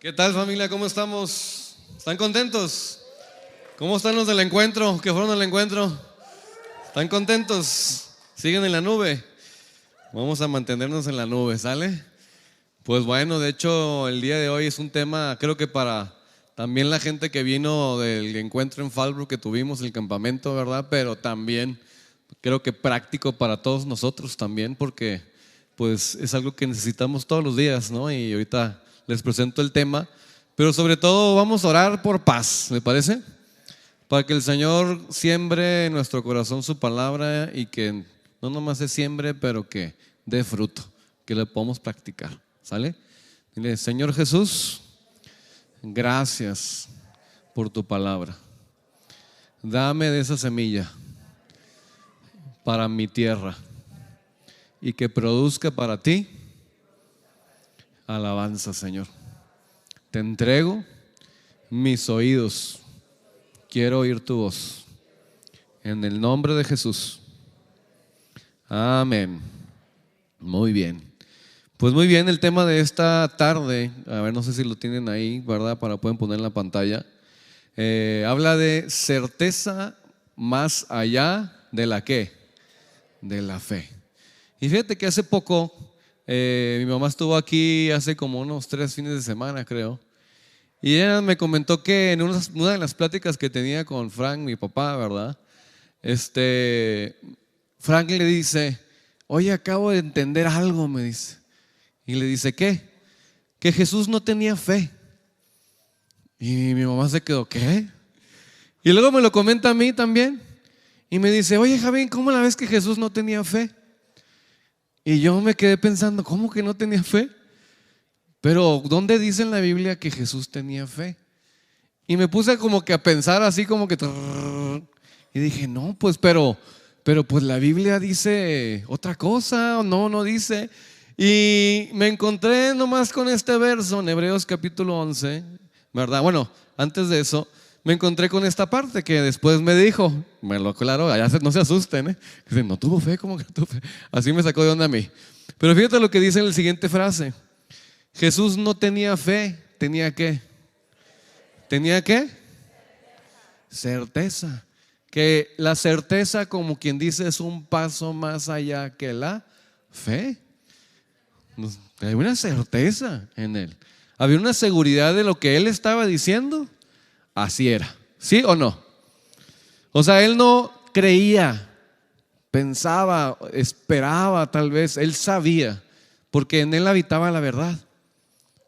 ¿Qué tal, familia? ¿Cómo estamos? ¿Están contentos? ¿Cómo están los del encuentro? ¿Que fueron al encuentro? ¿Están contentos? ¿Siguen en la nube? Vamos a mantenernos en la nube, ¿sale? Pues bueno, de hecho el día de hoy es un tema, creo que para también la gente que vino del encuentro en Fallbrook que tuvimos, el campamento, ¿verdad? Pero también creo que práctico para todos nosotros también, porque pues es algo que necesitamos todos los días, ¿no? Y ahorita les presento el tema, pero sobre todo vamos a orar por paz, ¿me parece? Para que el Señor siembre en nuestro corazón su palabra y que no nomás se siembre, pero que dé fruto, que le podamos practicar, ¿sale? Dile: Señor Jesús, gracias por tu palabra. Dame de esa semilla para mi tierra y que produzca para ti alabanza, Señor. Te entrego mis oídos. Quiero oír tu voz. En el nombre de Jesús. Amén. Muy bien. Pues muy bien, el tema de esta tarde, a ver, no sé si lo tienen ahí, ¿verdad? Pueden poner en la pantalla. Habla de certeza más allá de la ¿qué? De la fe. Y fíjate que hace poco mi mamá estuvo aquí hace como unos 3 fines de semana, creo. Y ella me comentó que en una de las pláticas que tenía con Frank, mi papá, ¿verdad? Frank le dice: oye, acabo de entender algo, me dice. Y le dice: ¿qué? Que Jesús no tenía fe. Y mi mamá se quedó: ¿qué? Y luego me lo comenta a mí también. Y me dice: oye, Javín, ¿cómo la ves que Jesús no tenía fe? Y yo me quedé pensando: ¿cómo que no tenía fe? Pero ¿dónde dice en la Biblia que Jesús tenía fe? Y me puse como que a pensar así como que y dije: no, pues pero pues la Biblia dice otra cosa, o no dice. Y me encontré nomás con este verso en Hebreos capítulo 11, ¿verdad? Bueno, antes de eso me encontré con esta parte que después me dijo, me lo aclaró, no se asusten, dice: no tuvo fe, ¿cómo que no tuvo fe? Así me sacó de onda a mí. Pero fíjate lo que dice en la siguiente frase: Jesús no tenía fe, ¿tenía qué? ¿Tenía qué? Certeza. Que la certeza, como quien dice, es un paso más allá que la fe. Hay una certeza en él. Había una seguridad de lo que él estaba diciendo. Así era. ¿Sí o no? O sea, él no creía, pensaba, esperaba tal vez. Él sabía, porque en él habitaba la verdad.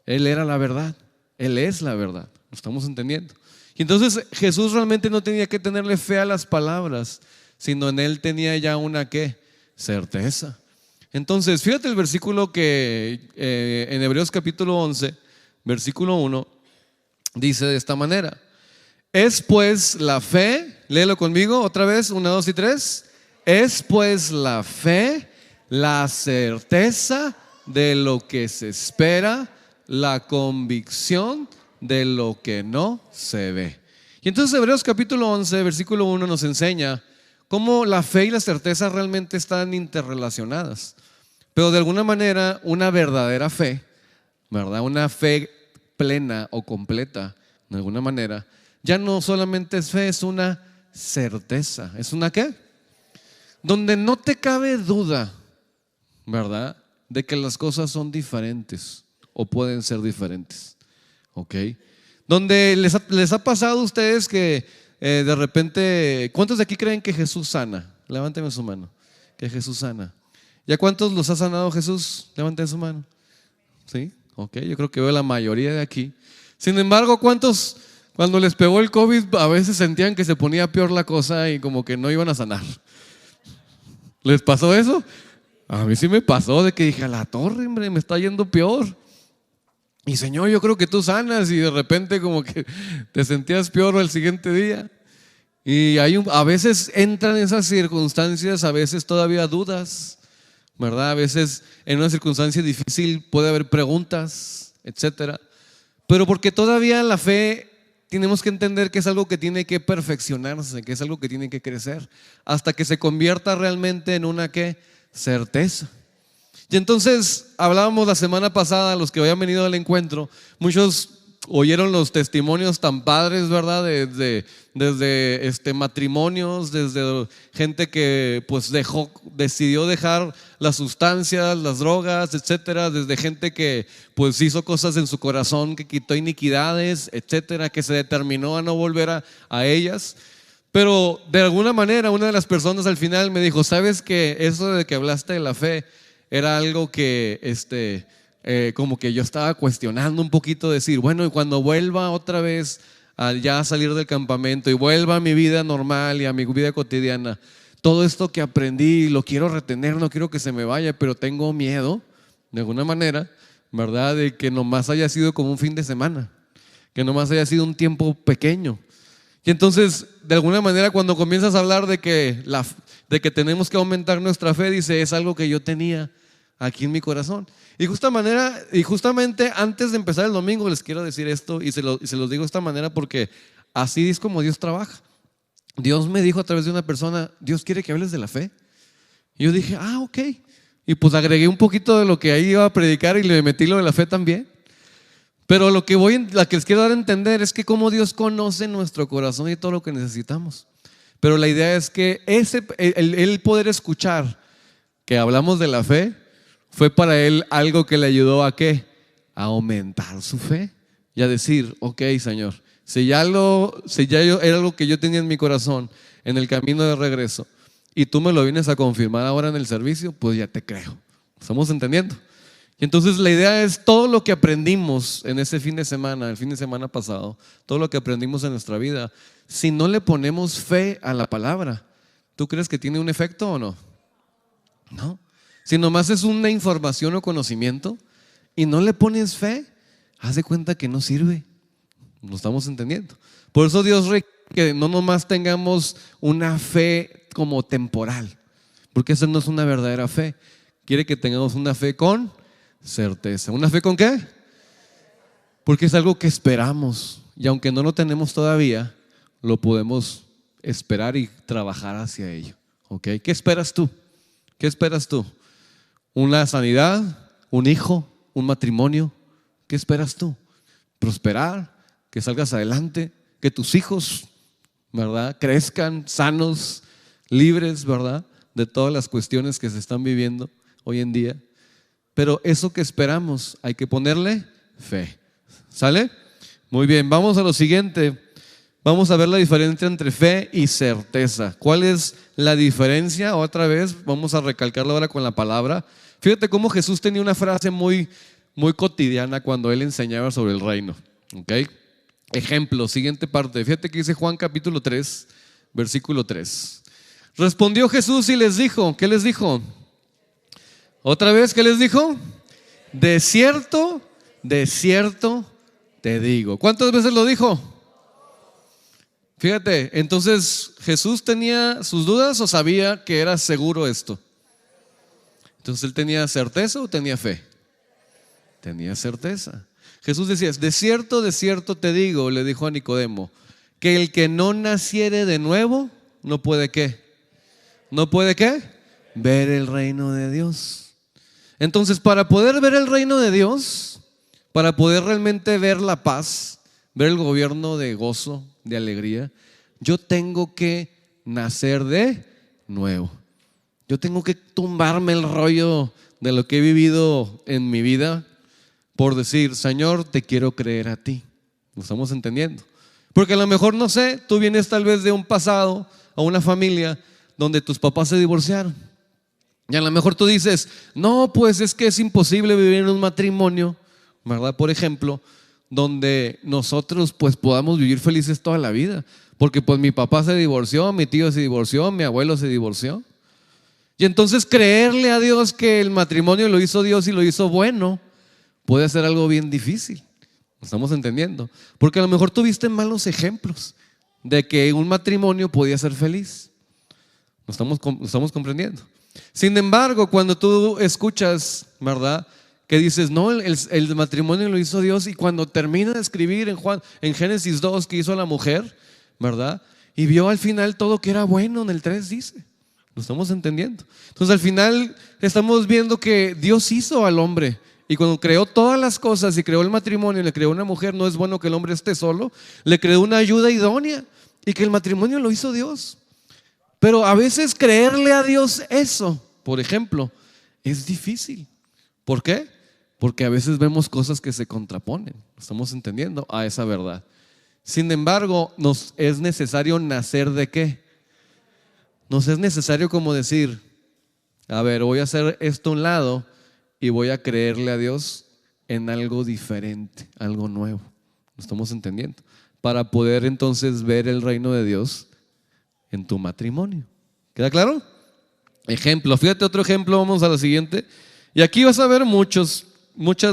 Él era la verdad. Él es la verdad. ¿Lo estamos entendiendo? Y entonces Jesús realmente no tenía que tenerle fe a las palabras, sino en él tenía ya una ¿qué? Certeza. Entonces, fíjate el versículo que en Hebreos capítulo 11, versículo 1, dice de esta manera: es pues la fe, léelo conmigo otra vez, 1, 2 y 3. Es pues la fe, la certeza de lo que se espera, la convicción de lo que no se ve. Y entonces Hebreos capítulo 11, versículo 1 nos enseña cómo la fe y la certeza realmente están interrelacionadas. Pero de alguna manera una verdadera fe, ¿verdad? Una fe plena o completa, de alguna manera, ya no solamente es fe, es una certeza. ¿Es una qué? Donde no te cabe duda, ¿verdad? De que las cosas son diferentes o pueden ser diferentes. ¿Ok? Donde les ha pasado a ustedes que de repente, ¿cuántos de aquí creen que Jesús sana? Levánteme su mano. Que Jesús sana. ¿Ya cuántos los ha sanado Jesús? Levanten su mano. ¿Sí? Ok, yo creo que veo la mayoría de aquí. Sin embargo, ¿cuántos cuando les pegó el COVID a veces sentían que se ponía peor la cosa y como que no iban a sanar? ¿Les pasó eso? A mí sí me pasó, de que dije: a la torre, hombre, me está yendo peor. Y Señor, yo creo que tú sanas, y de repente como que te sentías peor el siguiente día. Y a veces entran esas circunstancias, a veces todavía dudas, ¿verdad? A veces en una circunstancia difícil puede haber preguntas, etcétera. Pero porque todavía la fe tenemos que entender que es algo que tiene que perfeccionarse, que es algo que tiene que crecer, hasta que se convierta realmente en una ¿qué? Certeza. Y entonces hablábamos la semana pasada, los que habían venido al encuentro, muchos oyeron los testimonios tan padres, ¿verdad? Desde matrimonios, desde gente que pues decidió dejar las sustancias, las drogas, etcétera, desde gente que pues hizo cosas en su corazón, que quitó iniquidades, etcétera, que se determinó a no volver a ellas. Pero de alguna manera una de las personas al final me dijo, ¿sabes que eso de que hablaste de la fe era algo que como que yo estaba cuestionando un poquito, decir, bueno, y cuando vuelva otra vez ya a salir del campamento y vuelva a mi vida normal y a mi vida cotidiana, todo esto que aprendí lo quiero retener, no quiero que se me vaya, pero tengo miedo, de alguna manera, ¿verdad? De que nomás haya sido como un fin de semana, que nomás haya sido un tiempo pequeño. Y entonces, de alguna manera, cuando comienzas a hablar de que tenemos que aumentar nuestra fe, dice, es algo que yo tenía aquí en mi corazón. Y justamente antes de empezar el domingo les quiero decir esto y se los digo de esta manera porque así es como Dios trabaja. Dios me dijo a través de una persona, Dios quiere que hables de la fe. Y yo dije, ok. Y pues agregué un poquito de lo que ahí iba a predicar y le metí lo de la fe también. Pero la que les quiero dar a entender es que cómo Dios conoce nuestro corazón y todo lo que necesitamos. Pero la idea es que el poder escuchar que hablamos de la fe fue para él algo que le ayudó a ¿qué? A aumentar su fe y a decir, ok, Señor, si ya era algo que yo tenía en mi corazón en el camino de regreso y tú me lo vienes a confirmar ahora en el servicio, pues ya te creo. ¿Estamos entendiendo? Y entonces la idea es todo lo que aprendimos en ese fin de semana, el fin de semana pasado, todo lo que aprendimos en nuestra vida, si no le ponemos fe a la palabra, ¿tú crees que tiene un efecto o no? No. Si nomás es una información o conocimiento y no le pones fe, haz de cuenta que no sirve. ¿Lo estamos entendiendo? Por eso Dios requiere que no nomás tengamos una fe como temporal, porque esa no es una verdadera fe. Quiere que tengamos una fe con certeza. ¿Una fe con qué? Porque es algo que esperamos y aunque no lo tenemos todavía, lo podemos esperar y trabajar hacia ello. ¿Ok? ¿Qué esperas tú? ¿Qué esperas tú? ¿Una sanidad? ¿Un hijo? ¿Un matrimonio? ¿Qué esperas tú? ¿Prosperar? ¿Que salgas adelante? ¿Que tus hijos, verdad, crezcan sanos, libres, verdad, de todas las cuestiones que se están viviendo hoy en día? Pero eso que esperamos hay que ponerle fe. ¿Sale? Muy bien, vamos a lo siguiente. Vamos a ver la diferencia entre fe y certeza. ¿Cuál es la diferencia? Otra vez, vamos a recalcarlo ahora con la palabra. Fíjate cómo Jesús tenía una frase muy, muy cotidiana cuando Él enseñaba sobre el reino. ¿Ok? Ejemplo, siguiente parte. Fíjate que dice Juan capítulo 3, versículo 3. Respondió Jesús y les dijo, ¿qué les dijo? Otra vez, ¿qué les dijo? De cierto te digo. ¿Cuántas veces lo dijo? Fíjate, entonces ¿Jesús tenía sus dudas o sabía que era seguro esto? Entonces ¿él tenía certeza o tenía fe? Tenía certeza. Jesús decía, de cierto te digo, le dijo a Nicodemo, que el que no naciere de nuevo, no puede ¿qué? ¿No puede qué? Ver el reino de Dios. Entonces, para poder ver el reino de Dios, para poder realmente ver la paz, ver el gobierno de gozo, de alegría, yo tengo que nacer de nuevo. Yo tengo que tumbarme el rollo de lo que he vivido en mi vida por decir, Señor, te quiero creer a ti. ¿Lo estamos entendiendo? Porque a lo mejor, no sé, tú vienes tal vez de un pasado o una familia donde tus papás se divorciaron. Y a lo mejor tú dices, no, pues es que es imposible vivir en un matrimonio, ¿verdad? Por ejemplo, donde nosotros pues podamos vivir felices toda la vida. Porque pues mi papá se divorció, mi tío se divorció, mi abuelo se divorció. Y entonces creerle a Dios que el matrimonio lo hizo Dios y lo hizo bueno puede ser algo bien difícil. ¿Lo estamos entendiendo? Porque a lo mejor tuviste malos ejemplos de que un matrimonio podía ser feliz. ¿Lo estamos comprendiendo? Sin embargo, cuando tú escuchas, ¿verdad?, que dices, no, el matrimonio lo hizo Dios, y cuando termina de escribir en Génesis 2 que hizo a la mujer, ¿verdad?, y vio al final todo que era bueno, en el 3 dice. ¿Lo estamos entendiendo? Entonces al final estamos viendo que Dios hizo al hombre Y cuando creó todas las cosas y creó el matrimonio, le creó una mujer, no es bueno que el hombre esté solo, le creó una ayuda idónea y que el matrimonio lo hizo Dios. Pero a veces creerle a Dios eso, por ejemplo, es difícil. ¿Por qué? Porque a veces vemos cosas que se contraponen, estamos entendiendo, a esa verdad. Sin embargo, nos es necesario nacer ¿de qué? Nos es necesario como decir, a ver, voy a hacer esto a un lado y voy a creerle a Dios en algo diferente, algo nuevo. ¿Lo estamos entendiendo? Para poder entonces ver el reino de Dios en tu matrimonio. ¿Queda claro? Ejemplo, fíjate otro ejemplo, vamos a la siguiente. Y aquí vas a ver muchas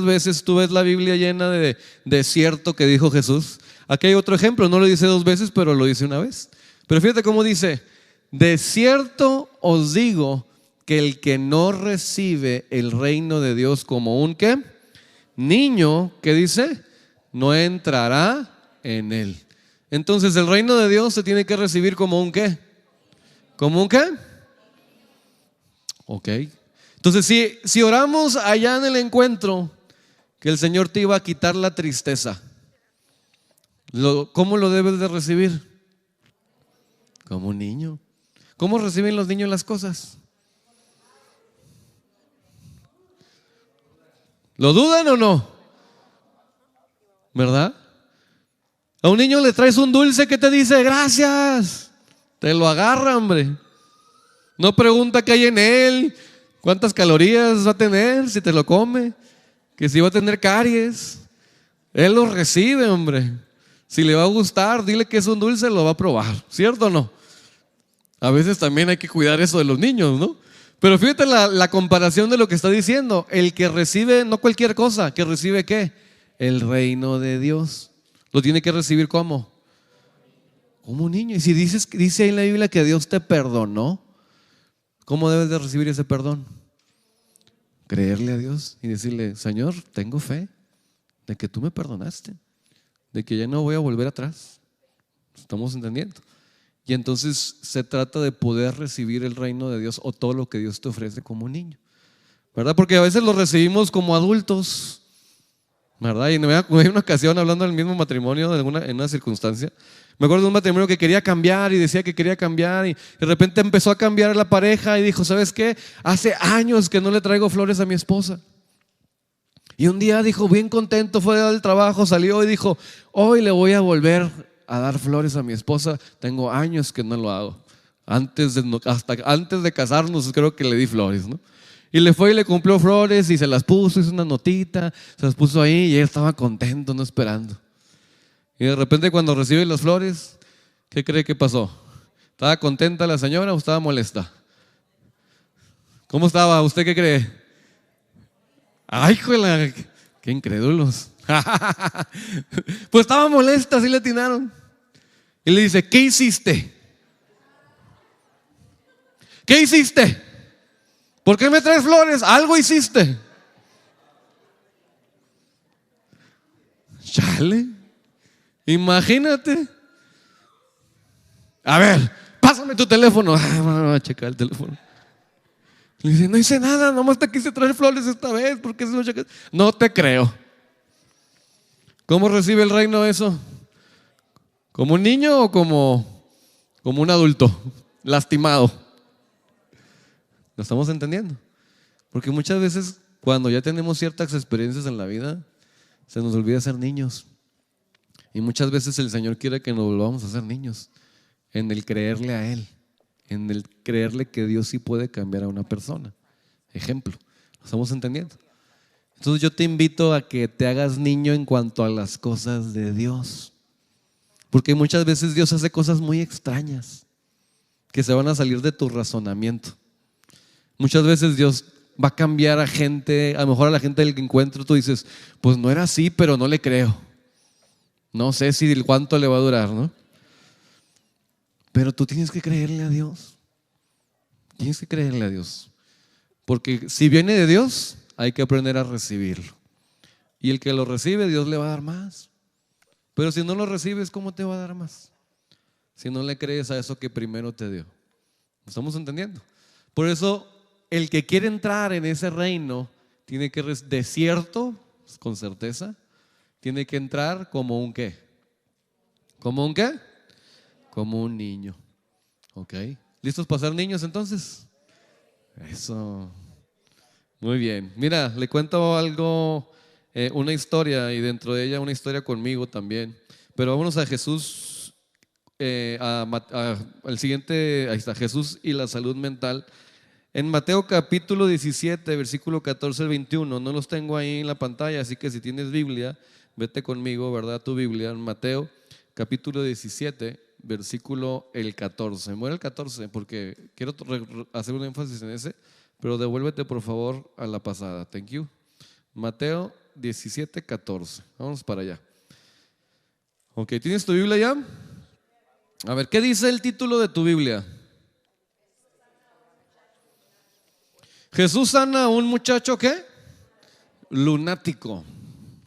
veces tú ves la Biblia llena de desierto que dijo Jesús. Aquí hay otro ejemplo, no lo dice 2 veces, pero lo dice una vez. Pero fíjate cómo dice, de cierto os digo que el que no recibe el reino de Dios como un ¿qué? Niño, ¿qué dice? No entrará en él. Entonces el reino de Dios se tiene que recibir como un ¿qué? ¿Como un qué? Ok. Entonces si oramos allá en el encuentro que el Señor te iba a quitar la tristeza, ¿cómo lo debes de recibir? Como un niño. ¿Cómo reciben los niños las cosas? ¿Lo dudan o no? ¿Verdad? A un niño le traes un dulce que te dice gracias. Te lo agarra, hombre. No pregunta qué hay en él, cuántas calorías va a tener, si te lo come, que si va a tener caries. Él lo recibe, hombre. Si le va a gustar, dile que es un dulce, lo va a probar. ¿Cierto o no? A veces también hay que cuidar eso de los niños, ¿no? Pero fíjate la comparación de lo que está diciendo. El que recibe, no cualquier cosa, que recibe ¿qué? El reino de Dios. Lo tiene que recibir ¿cómo? Como un niño. Y si dice ahí en la Biblia que Dios te perdonó, ¿cómo debes de recibir ese perdón? Creerle a Dios y decirle, Señor, tengo fe de que tú me perdonaste, de que ya no voy a volver atrás. ¿Estamos entendiendo? Y entonces se trata de poder recibir el reino de Dios o todo lo que Dios te ofrece como un niño, ¿verdad? Porque a veces lo recibimos como adultos, ¿verdad? Y en una ocasión hablando del mismo matrimonio en una circunstancia, me acuerdo de un matrimonio que quería cambiar y decía que quería cambiar y de repente empezó a cambiar la pareja y dijo, ¿sabes qué? Hace años que no le traigo flores a mi esposa. Y un día dijo, bien contento, fue del trabajo, salió y dijo, hoy le voy a volver a dar flores a mi esposa. Tengo años que no lo hago. Hasta antes de casarnos creo que le di flores, ¿no? Y le fue y le compró flores y se las puso, hizo una notita, se las puso ahí y él estaba contento, no esperando. Y de repente cuando recibe las flores, ¿qué cree que pasó? ¿Estaba contenta la señora o estaba molesta? ¿Cómo estaba? ¿Usted qué cree? Ay, joder, qué incrédulos. Pues estaba molesta, así le atinaron. Y le dice, ¿qué hiciste? ¿Qué hiciste? ¿Por qué me traes flores? Algo hiciste. Chale. Imagínate. A ver, pásame tu teléfono. Voy a checar el teléfono. Le dice, no hice nada, nomás te quise traer flores esta vez. ¿Por qué se lo checas? No te creo. ¿Cómo recibe el reino eso? ¿Como un niño o como un adulto lastimado? ¿Lo estamos entendiendo? Porque muchas veces cuando ya tenemos ciertas experiencias en la vida, se nos olvida ser niños. Y muchas veces el Señor quiere que nos volvamos a ser niños en el creerle a Él, en el creerle que Dios sí puede cambiar a una persona. Ejemplo, ¿lo estamos entendiendo? Entonces yo te invito a que te hagas niño en cuanto a las cosas de Dios. Porque muchas veces Dios hace cosas muy extrañas que se van a salir de tu razonamiento. Muchas veces Dios va a cambiar a gente, a lo mejor a la gente del que encuentro tú dices, pues no era así, pero no le creo. No sé si cuánto le va a durar, ¿no? Pero tú tienes que creerle a Dios. Tienes que creerle a Dios. Porque si viene de Dios, hay que aprender a recibirlo. Y el que lo recibe, Dios le va a dar más. Pero si no lo recibes, ¿cómo te va a dar más? Si no le crees a eso que primero te dio. ¿Estamos entendiendo? Por eso, el que quiere entrar en ese reino tiene que desierto, con certeza, tiene que entrar como un ¿qué? ¿Como un qué? Como un niño. ¿Ok? ¿Listos para ser niños entonces? Eso. Muy bien. Mira, le cuento algo, una historia, y dentro de ella una historia conmigo también. Pero vámonos a Jesús, al siguiente, ahí está, Jesús y la salud mental. En Mateo capítulo 17, versículo 14 al 21, no los tengo ahí en la pantalla, así que si tienes Biblia, vete conmigo, ¿verdad? Tu Biblia, en Mateo capítulo 17, versículo el 14. Muere el 14 porque quiero hacer un énfasis en ese, pero devuélvete por favor a la pasada. Thank you. Mateo 17, 14. Vamos para allá. Ok, ¿tienes tu Biblia ya? A ver, ¿qué dice el título de tu Biblia? Jesús sana a un muchacho, ¿qué? Lunático.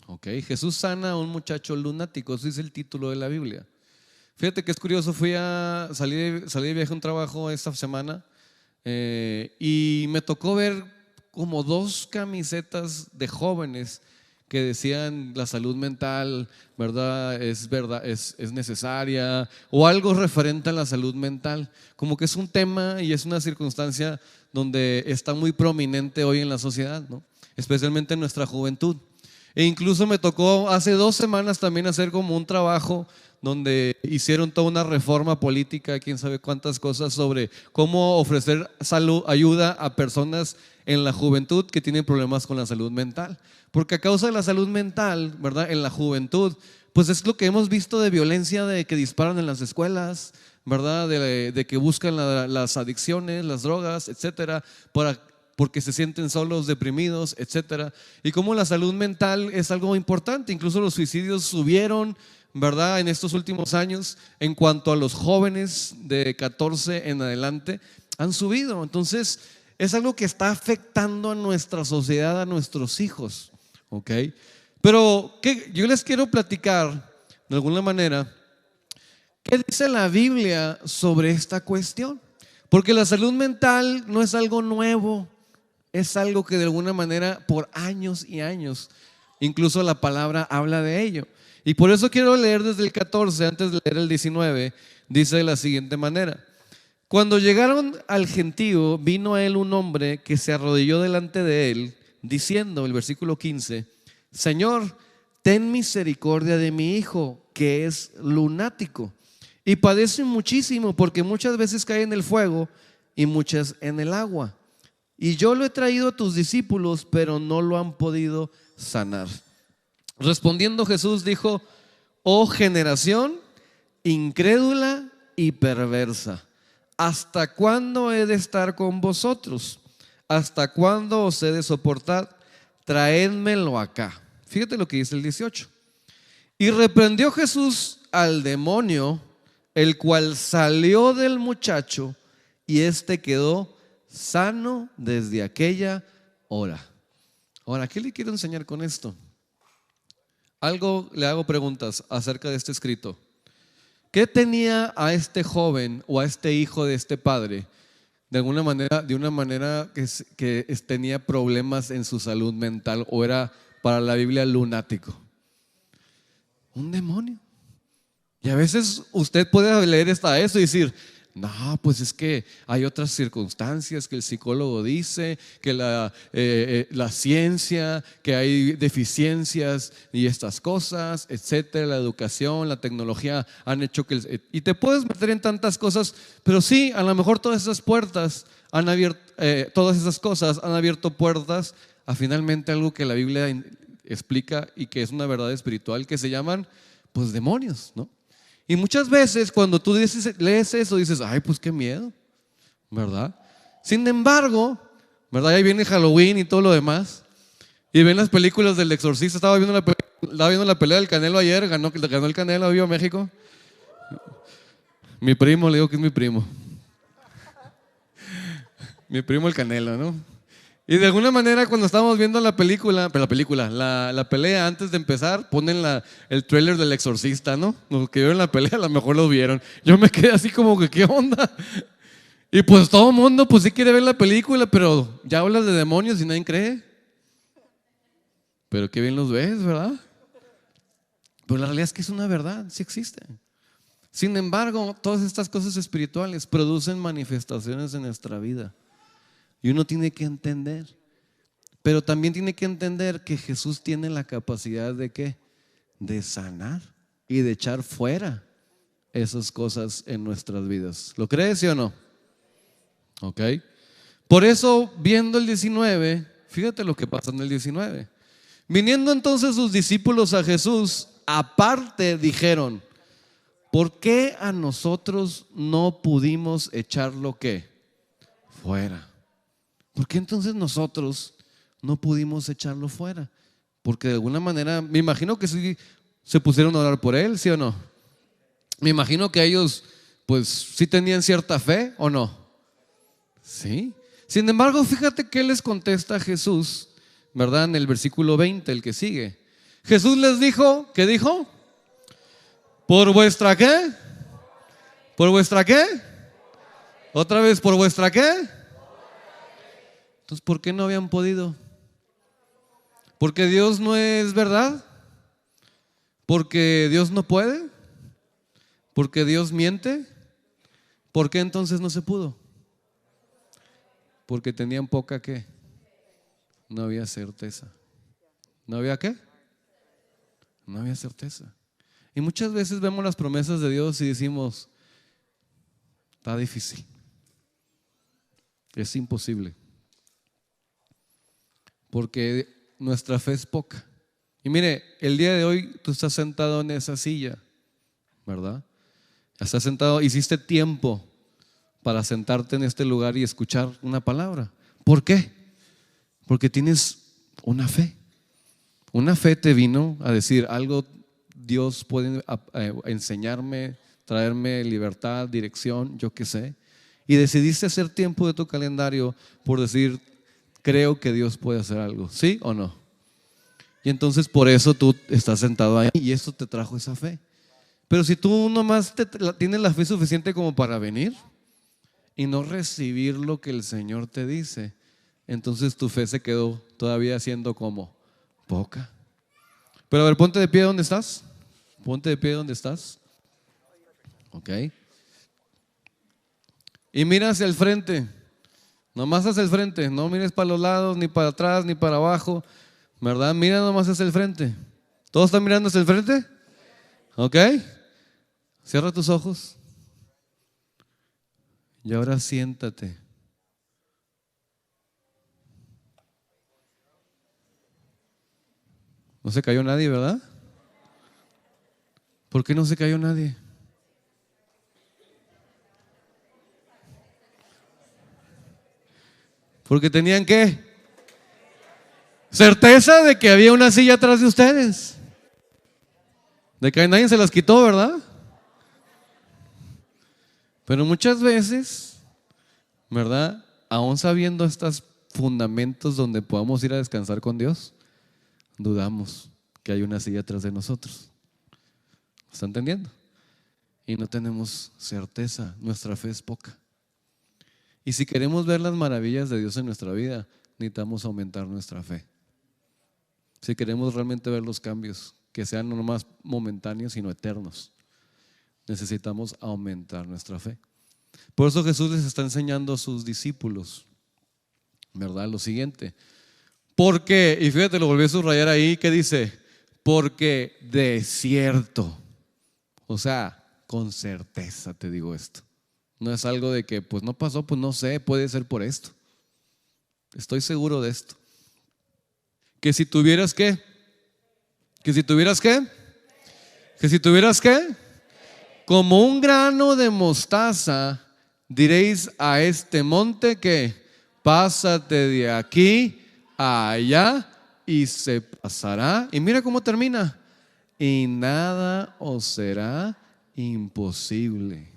Ok, Jesús sana a un muchacho lunático. Ese es el título de la Biblia. Fíjate que es curioso, salí de viaje a un trabajo esta semana, y me tocó ver como 2 camisetas de jóvenes que decían la salud mental, ¿verdad? Es necesaria, o algo referente a la salud mental. Como que es un tema y es una circunstancia donde está muy prominente hoy en la sociedad, ¿no? Especialmente en nuestra juventud. E incluso me tocó hace 2 semanas también hacer como un trabajo donde hicieron toda una reforma política, quién sabe cuántas cosas, sobre cómo ofrecer ayuda a personas en la juventud que tienen problemas con la salud mental. Porque a causa de la salud mental, ¿verdad? En la juventud, pues es lo que hemos visto de violencia, de que disparan en las escuelas, ¿verdad? De que buscan las adicciones, las drogas, etcétera, porque se sienten solos, deprimidos, etcétera. Y como la salud mental es algo importante, incluso los suicidios subieron, ¿verdad? En estos últimos años, en cuanto a los jóvenes de 14 en adelante, han subido. Entonces, es algo que está afectando a nuestra sociedad, a nuestros hijos, ¿ok? Pero yo les quiero platicar, de alguna manera, ¿qué dice la Biblia sobre esta cuestión? Porque la salud mental no es algo nuevo, es algo que de alguna manera por años y años, incluso la palabra habla de ello. Y por eso quiero leer desde el 14, antes de leer el 19, dice de la siguiente manera: cuando llegaron al gentío, vino a él un hombre que se arrodilló delante de él, diciendo, el versículo 15, Señor, ten misericordia de mi hijo, que es lunático, y padece muchísimo, porque muchas veces cae en el fuego y muchas en el agua. Y yo lo he traído a tus discípulos, pero no lo han podido sanar. Respondiendo Jesús dijo: oh generación incrédula y perversa, ¿hasta cuándo he de estar con vosotros? ¿Hasta cuándo os he de soportar? Traédmelo acá. Fíjate lo que dice el 18. Y reprendió Jesús al demonio, el cual salió del muchacho, y éste quedó sano desde aquella hora. Ahora, ¿qué le quiero enseñar con esto? Le hago preguntas acerca de este escrito. ¿Qué tenía a este joven o a este hijo de este padre de una manera que tenía problemas en su salud mental, o era para la Biblia lunático? Un demonio. Y a veces usted puede leer hasta eso y decir: no, pues es que hay otras circunstancias que el psicólogo dice, que la ciencia, que hay deficiencias y estas cosas, etcétera. La educación, la tecnología han hecho que y te puedes meter en tantas cosas, pero sí, a lo mejor todas esas puertas han abierto, todas esas cosas han abierto puertas a finalmente algo que la Biblia explica y que es una verdad espiritual, que se llaman pues demonios, ¿no? Y muchas veces cuando tú lees eso dices: ay, pues qué miedo, ¿verdad? Sin embargo, ¿verdad? Ahí viene Halloween y todo lo demás, y ven las películas del Exorcista. Estaba viendo la pelea del Canelo ayer, ganó el Canelo, viva México. Mi primo, le digo que es mi primo. Mi primo el Canelo, ¿no? Y de alguna manera cuando estábamos viendo la pelea antes de empezar, ponen el tráiler del Exorcista, ¿no? Los que vieron la pelea a lo mejor lo vieron. Yo me quedé así como que, ¿qué onda? Y pues todo el mundo pues sí quiere ver la película, pero ya hablas de demonios y nadie cree. Pero qué bien los ves, ¿verdad? Pero la realidad es que es una verdad, sí existe. Sin embargo, todas estas cosas espirituales producen manifestaciones en nuestra vida. Y uno tiene que entender. Pero también tiene que entender que Jesús tiene la capacidad de ¿qué? De sanar y de echar fuera esas cosas en nuestras vidas. ¿Lo crees, sí o no? Ok. Por eso, viendo el 19, fíjate lo que pasa en el 19. Viniendo entonces sus discípulos a Jesús, aparte dijeron: ¿por qué a nosotros no pudimos echarlo qué? Fuera. ¿Por qué entonces nosotros no pudimos echarlo fuera? Porque de alguna manera, me imagino que sí se pusieron a orar por él, ¿sí o no? Me imagino que ellos, pues, sí tenían cierta fe, ¿o no? Sí. Sin embargo, fíjate que les contesta a Jesús, ¿verdad? En el versículo 20, el que sigue. Jesús les dijo, ¿qué dijo? ¿Por vuestra qué? ¿Por vuestra qué? Otra vez, ¿por vuestra qué? Entonces, ¿por qué no habían podido? ¿Porque Dios no es verdad? ¿Porque Dios no puede? ¿Porque Dios miente? ¿Por qué entonces no se pudo? Porque tenían poca ¿qué? No había certeza. ¿No había qué? No había certeza. Y muchas veces vemos las promesas de Dios y decimos: está difícil, es imposible, porque nuestra fe es poca. Y mire, el día de hoy tú estás sentado en esa silla, ¿verdad? Estás sentado, hiciste tiempo para sentarte en este lugar y escuchar una palabra. ¿Por qué? Porque tienes una fe. Una fe te vino a decir algo. Dios puede enseñarme, traerme libertad, dirección, yo qué sé. Y decidiste hacer tiempo de tu calendario por decir: creo que Dios puede hacer algo, ¿sí o no? Y entonces por eso tú estás sentado ahí y eso te trajo esa fe. Pero si tú nomás tienes la fe suficiente como para venir y no recibir lo que el Señor te dice, entonces tu fe se quedó todavía siendo como poca. Pero a ver, ponte de pie donde estás. Ponte de pie donde estás. Ok. Y mira hacia el frente. Nomás hacia el frente. No mires para los lados, ni para atrás, ni para abajo, ¿verdad? Mira nomás hacia el frente. ¿Todos están mirando hacia el frente? Ok. Cierra tus ojos. Y ahora siéntate. No se cayó nadie, ¿verdad? ¿Por qué no se cayó nadie? Porque tenían ¿qué? Certeza de que había una silla atrás de ustedes. De que nadie se las quitó, ¿verdad? Pero muchas veces, ¿verdad? Aún sabiendo estos fundamentos donde podamos ir a descansar con Dios, dudamos que hay una silla atrás de nosotros. ¿Está entendiendo? Y no tenemos certeza, nuestra fe es poca. Y si queremos ver las maravillas de Dios en nuestra vida, necesitamos aumentar nuestra fe. Si queremos realmente ver los cambios, que sean no más momentáneos, sino eternos, necesitamos aumentar nuestra fe. Por eso Jesús les está enseñando a sus discípulos, ¿verdad? Lo siguiente. Porque, y fíjate, lo volví a subrayar ahí, que dice: porque de cierto, o sea, con certeza te digo esto. No es algo de que pues no pasó, pues no sé, puede ser por esto. Estoy seguro de esto. Que si tuvieras ¿qué? Que si tuvieras ¿qué? Que si tuvieras ¿qué? Como un grano de mostaza, diréis a este monte que pásate de aquí a allá y se pasará. Y mira cómo termina. Y nada os será imposible.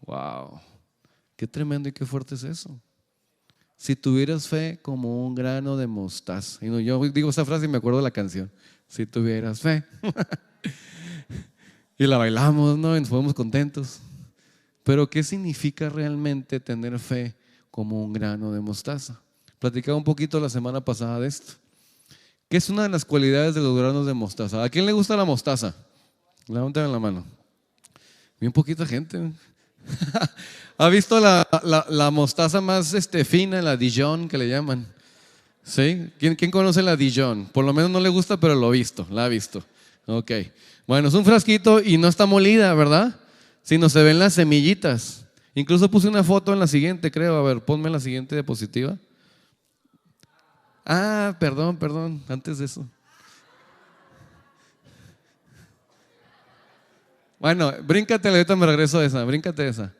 Wow, qué tremendo y qué fuerte es eso. Si tuvieras fe como un grano de mostaza. Y no, yo digo esa frase y me acuerdo de la canción. Si tuvieras fe. Y la bailamos, ¿no? Y nos ponemos contentos. Pero ¿qué significa realmente tener fe como un grano de mostaza? Platicaba un poquito la semana pasada de esto. ¿Qué es una de las cualidades de los granos de mostaza? ¿A quién le gusta la mostaza? Levanten la mano. Bien poquita gente. ¿Ha visto la mostaza más fina, la Dijon que le llaman? ¿Sí? ¿Quién conoce la Dijon? Por lo menos no le gusta, pero lo ha visto, la ha visto. Ok. Bueno, es un frasquito y no está molida, ¿verdad? Sino se ven las semillitas. Incluso puse una foto en la siguiente, creo. A ver, ponme la siguiente diapositiva. Ah, perdón, antes de eso. Bueno, bríncate, ahorita me regreso a esa, bríncate esa.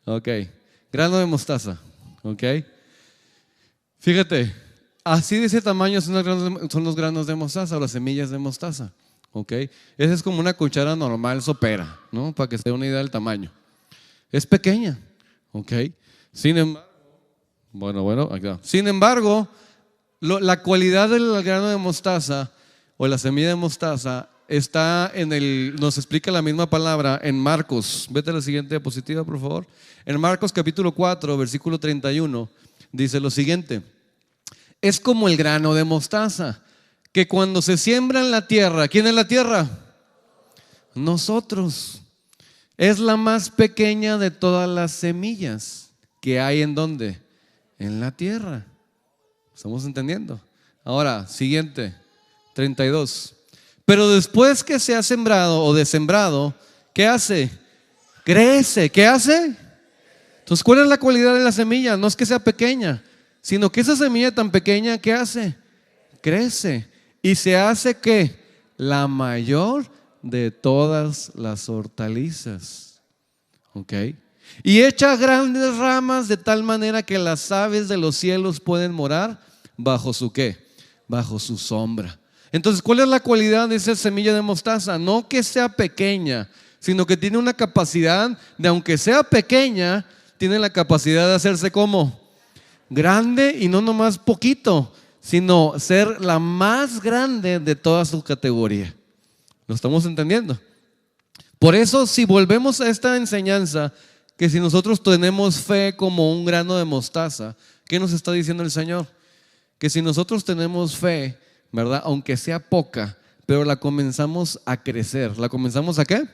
Ok, grano de mostaza, ok. Fíjate, así de ese tamaño son los granos de mostaza o las semillas de mostaza, ok. Esa es como una cuchara normal sopera, ¿no? Para que se dé una idea del tamaño. Es pequeña, ok. Sin embargo, acá. Sin embargo, la cualidad del grano de mostaza o la semilla de mostaza está nos explica la misma palabra en Marcos. Vete a la siguiente diapositiva, por favor. En Marcos capítulo 4, versículo 31, dice lo siguiente: es como el grano de mostaza, que cuando se siembra en la tierra, ¿quién es la tierra? Nosotros. Es la más pequeña de todas las semillas que hay ¿en dónde? En la tierra. ¿Estamos entendiendo? Ahora, siguiente, 32. Pero después que se ha sembrado o desembrado, ¿qué hace? Crece. ¿Qué hace? Entonces, ¿cuál es la cualidad de la semilla? No es que sea pequeña, sino que esa semilla tan pequeña, ¿qué hace? Crece. Y se hace ¿qué? La mayor de todas las hortalizas. ¿Ok? Y echa grandes ramas de tal manera que las aves de los cielos pueden morar bajo su ¿qué? Bajo su sombra. Entonces, ¿cuál es la cualidad de esa semilla de mostaza? No que sea pequeña, sino que tiene una capacidad de, aunque sea pequeña, tiene la capacidad de hacerse como grande, y no nomás poquito, sino ser la más grande de toda su categoría. ¿Lo estamos entendiendo? Por eso, si volvemos a esta enseñanza, que si nosotros tenemos fe como un grano de mostaza, ¿qué nos está diciendo el Señor? Que si nosotros tenemos fe, ¿verdad? Aunque sea poca, pero la comenzamos a crecer. ¿La comenzamos a qué?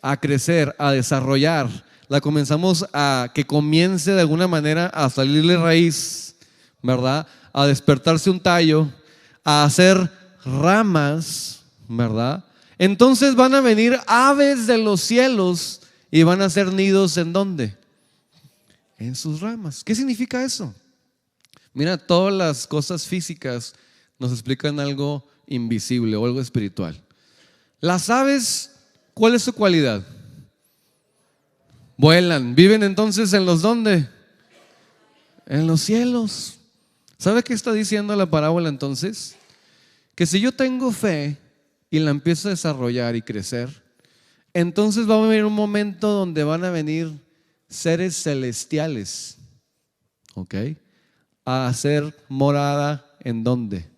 A crecer, a desarrollar. La comenzamos a que comience de alguna manera a salirle raíz, ¿verdad? A despertarse un tallo, a hacer ramas, ¿verdad? Entonces van a venir aves de los cielos y van a hacer nidos ¿en dónde? En sus ramas. ¿Qué significa eso? Mira, todas las cosas físicas nos explican algo invisible o algo espiritual. Las aves, ¿cuál es su cualidad? Vuelan. ¿Viven entonces en los dónde? En los cielos. ¿Sabe qué está diciendo la parábola entonces? Que si yo tengo fe y la empiezo a desarrollar y crecer, entonces va a venir un momento donde van a venir seres celestiales, ¿ok? A hacer morada ¿en dónde?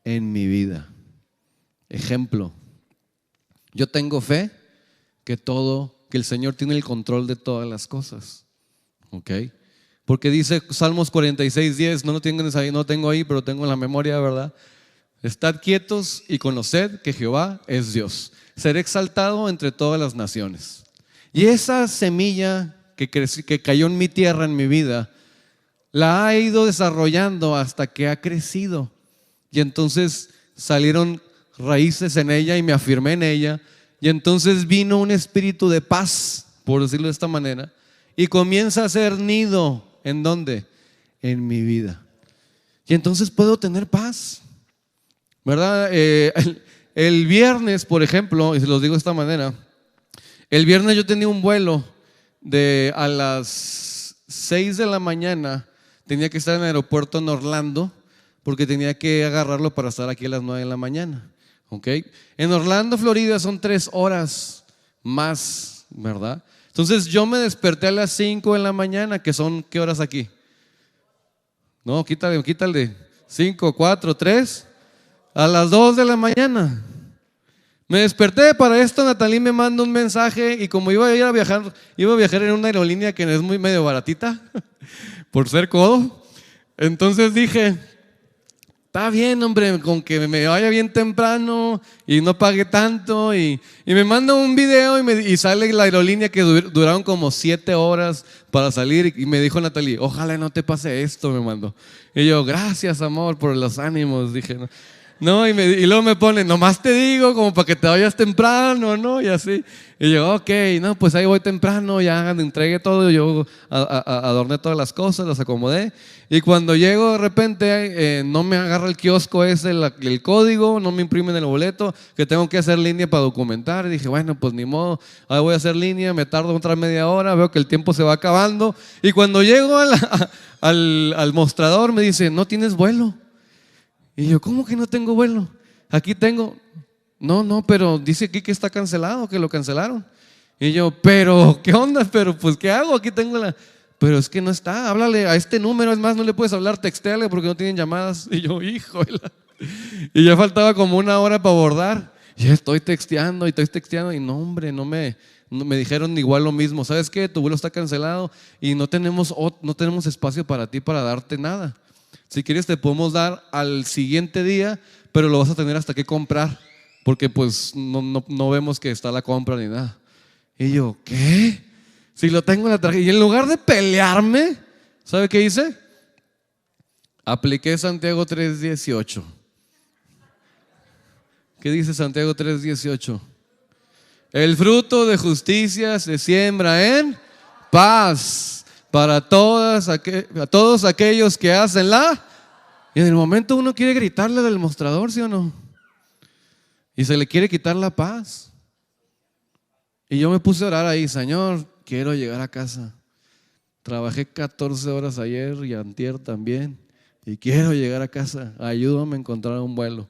En mi vida. Ejemplo, yo tengo fe que el Señor tiene el control de todas las cosas, ¿ok? Porque dice Salmos 46:10, no lo tengo ahí, pero tengo en la memoria, ¿verdad? Estad quietos y conoced que Jehová es Dios. Seré exaltado entre todas las naciones. Y esa semilla que cayó en mi tierra, en mi vida, la ha ido desarrollando hasta que ha crecido. Y entonces salieron raíces en ella y me afirmé en ella. Y entonces vino un espíritu de paz, por decirlo de esta manera, y comienza a hacer nido. ¿En dónde? En mi vida. Y entonces puedo tener paz, ¿verdad? El viernes, por ejemplo, y se los digo de esta manera, el viernes yo tenía un vuelo a las 6 de la mañana, tenía que estar en el aeropuerto en Orlando, porque tenía que agarrarlo para estar aquí a las 9 de la mañana, ¿ok? En Orlando, Florida, son 3 horas más, ¿verdad? Entonces yo me desperté a las 5 de la mañana, que son, ¿qué horas aquí? No, quítale, 5, 4, 3, a las 2 de la mañana. Me desperté para esto. Natalí me manda un mensaje, y como iba a viajar en una aerolínea que es muy medio baratita, por ser codo, entonces dije, está bien, hombre, con que me vaya bien temprano y no pague tanto. Y me manda un video y sale la aerolínea que duraron como 7 horas para salir. Y me dijo Natalie, ojalá no te pase esto, me mandó. Y yo, gracias, amor, por los ánimos. Dije, no. No, y luego me pone, nomás te digo como para que te vayas temprano, ¿no? Y así. Y yo, ok, no, pues ahí voy temprano, ya entregué todo, yo adorné todas las cosas, las acomodé. Y cuando llego de repente, no me agarra el kiosco ese, el código, no me imprimen el boleto, que tengo que hacer línea para documentar. Y dije, bueno, pues ni modo, ahí voy a hacer línea, me tardo otra media hora, veo que el tiempo se va acabando. Y cuando llego al mostrador me dice, no tienes vuelo. Y yo, ¿cómo que no tengo vuelo? Aquí tengo. No, pero dice aquí que está cancelado, que lo cancelaron. Y yo, pero, ¿qué onda? Pero, pues, ¿qué hago? Aquí tengo Pero es que no está, háblale a este número, es más, no le puedes hablar, textéale porque no tienen llamadas. Y yo, híjole. Y ya faltaba como 1 hora para abordar. Y ya estoy texteando y no, hombre, no me dijeron igual lo mismo. ¿Sabes qué? Tu vuelo está cancelado y no tenemos espacio para ti para darte nada. Si quieres te podemos dar al siguiente día, pero lo vas a tener hasta que comprar, porque pues no vemos que está la compra ni nada. Y yo, ¿qué? Si lo tengo en la tarjeta. Y en lugar de pelearme, ¿sabe qué hice? Apliqué Santiago 3:18. ¿Qué dice Santiago 3:18? El fruto de justicia se siembra en paz para a todos aquellos que hacen Y en el momento uno quiere gritarle del mostrador, ¿sí o no? Y se le quiere quitar la paz. Y yo me puse a orar ahí, Señor, quiero llegar a casa. Trabajé 14 horas ayer y antier también. Y quiero llegar a casa. Ayúdame a encontrar un vuelo.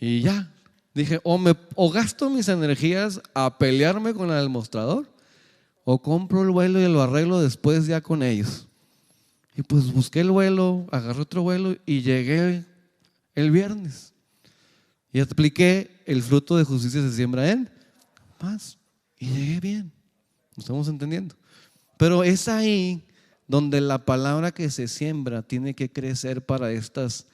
Y ya, dije, o gasto mis energías a pelearme con el mostrador, o compro el vuelo y lo arreglo después ya con ellos. Y pues busqué el vuelo, agarré otro vuelo y llegué el viernes. Y apliqué el fruto de justicia se siembra en paz. Y llegué bien. ¿Lo estamos entendiendo? Pero es ahí donde la palabra que se siembra tiene que crecer para estas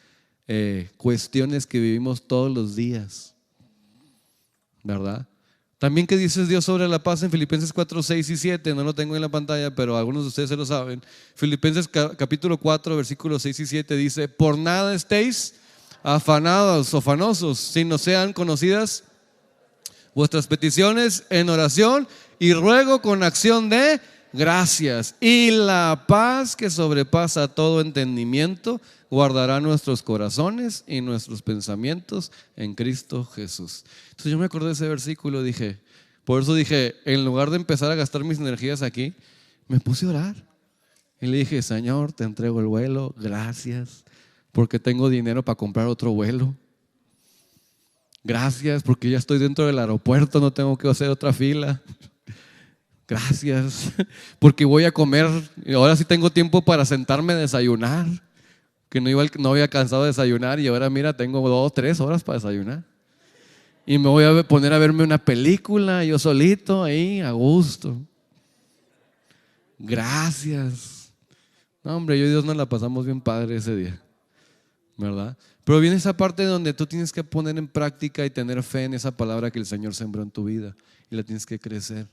cuestiones que vivimos todos los días. ¿Verdad? También, ¿qué dice Dios sobre la paz en Filipenses 4, 6 y 7? No lo tengo en la pantalla, pero algunos de ustedes se lo saben. Filipenses capítulo 4, versículos 6 y 7 dice: por nada estéis afanados o afanosos, sino sean conocidas vuestras peticiones en oración y ruego con acción de gracias. Y la paz que sobrepasa todo entendimiento guardará nuestros corazones y nuestros pensamientos en Cristo Jesús. Entonces yo me acordé de ese versículo, por eso dije, en lugar de empezar a gastar mis energías aquí, me puse a orar. Y le dije, Señor, te entrego el vuelo, gracias, porque tengo dinero para comprar otro vuelo. Gracias, porque ya estoy dentro del aeropuerto, no tengo que hacer otra fila. Gracias, porque voy a comer, y ahora sí tengo tiempo para sentarme a desayunar, que no había cansado de desayunar y ahora mira, tengo 2, 3 horas para desayunar. Y me voy a poner a verme una película, yo solito ahí, a gusto. Gracias. No, hombre, yo y Dios nos la pasamos bien padre ese día, ¿verdad? Pero viene esa parte donde tú tienes que poner en práctica y tener fe en esa palabra que el Señor sembró en tu vida y la tienes que crecer.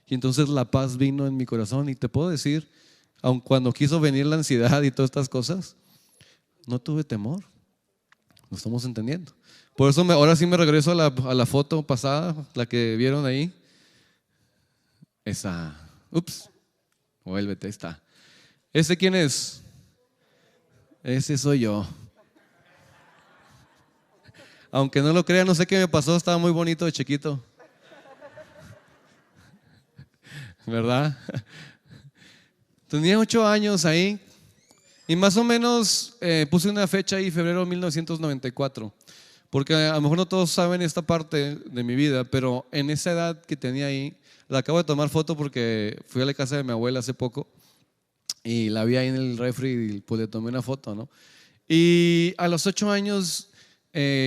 Y entonces la paz vino en mi corazón y te puedo decir, aun cuando quiso venir la ansiedad y todas estas cosas, no tuve temor. ¿Lo estamos entendiendo? Por eso ahora sí me regreso a la foto pasada, la que vieron ahí. Esa. Ups. Vuélvete, ahí está. ¿Ese quién es? Ese soy yo. Aunque no lo crean, no sé qué me pasó, estaba muy bonito de chiquito. ¿Verdad? Tenía 8 años ahí y más o menos puse una fecha ahí, febrero de 1994, porque a lo mejor no todos saben esta parte de mi vida, pero en esa edad que tenía ahí, la acabo de tomar foto porque fui a la casa de mi abuela hace poco y la vi ahí en el refri y pues le tomé una foto, ¿no? Y a los 8 años,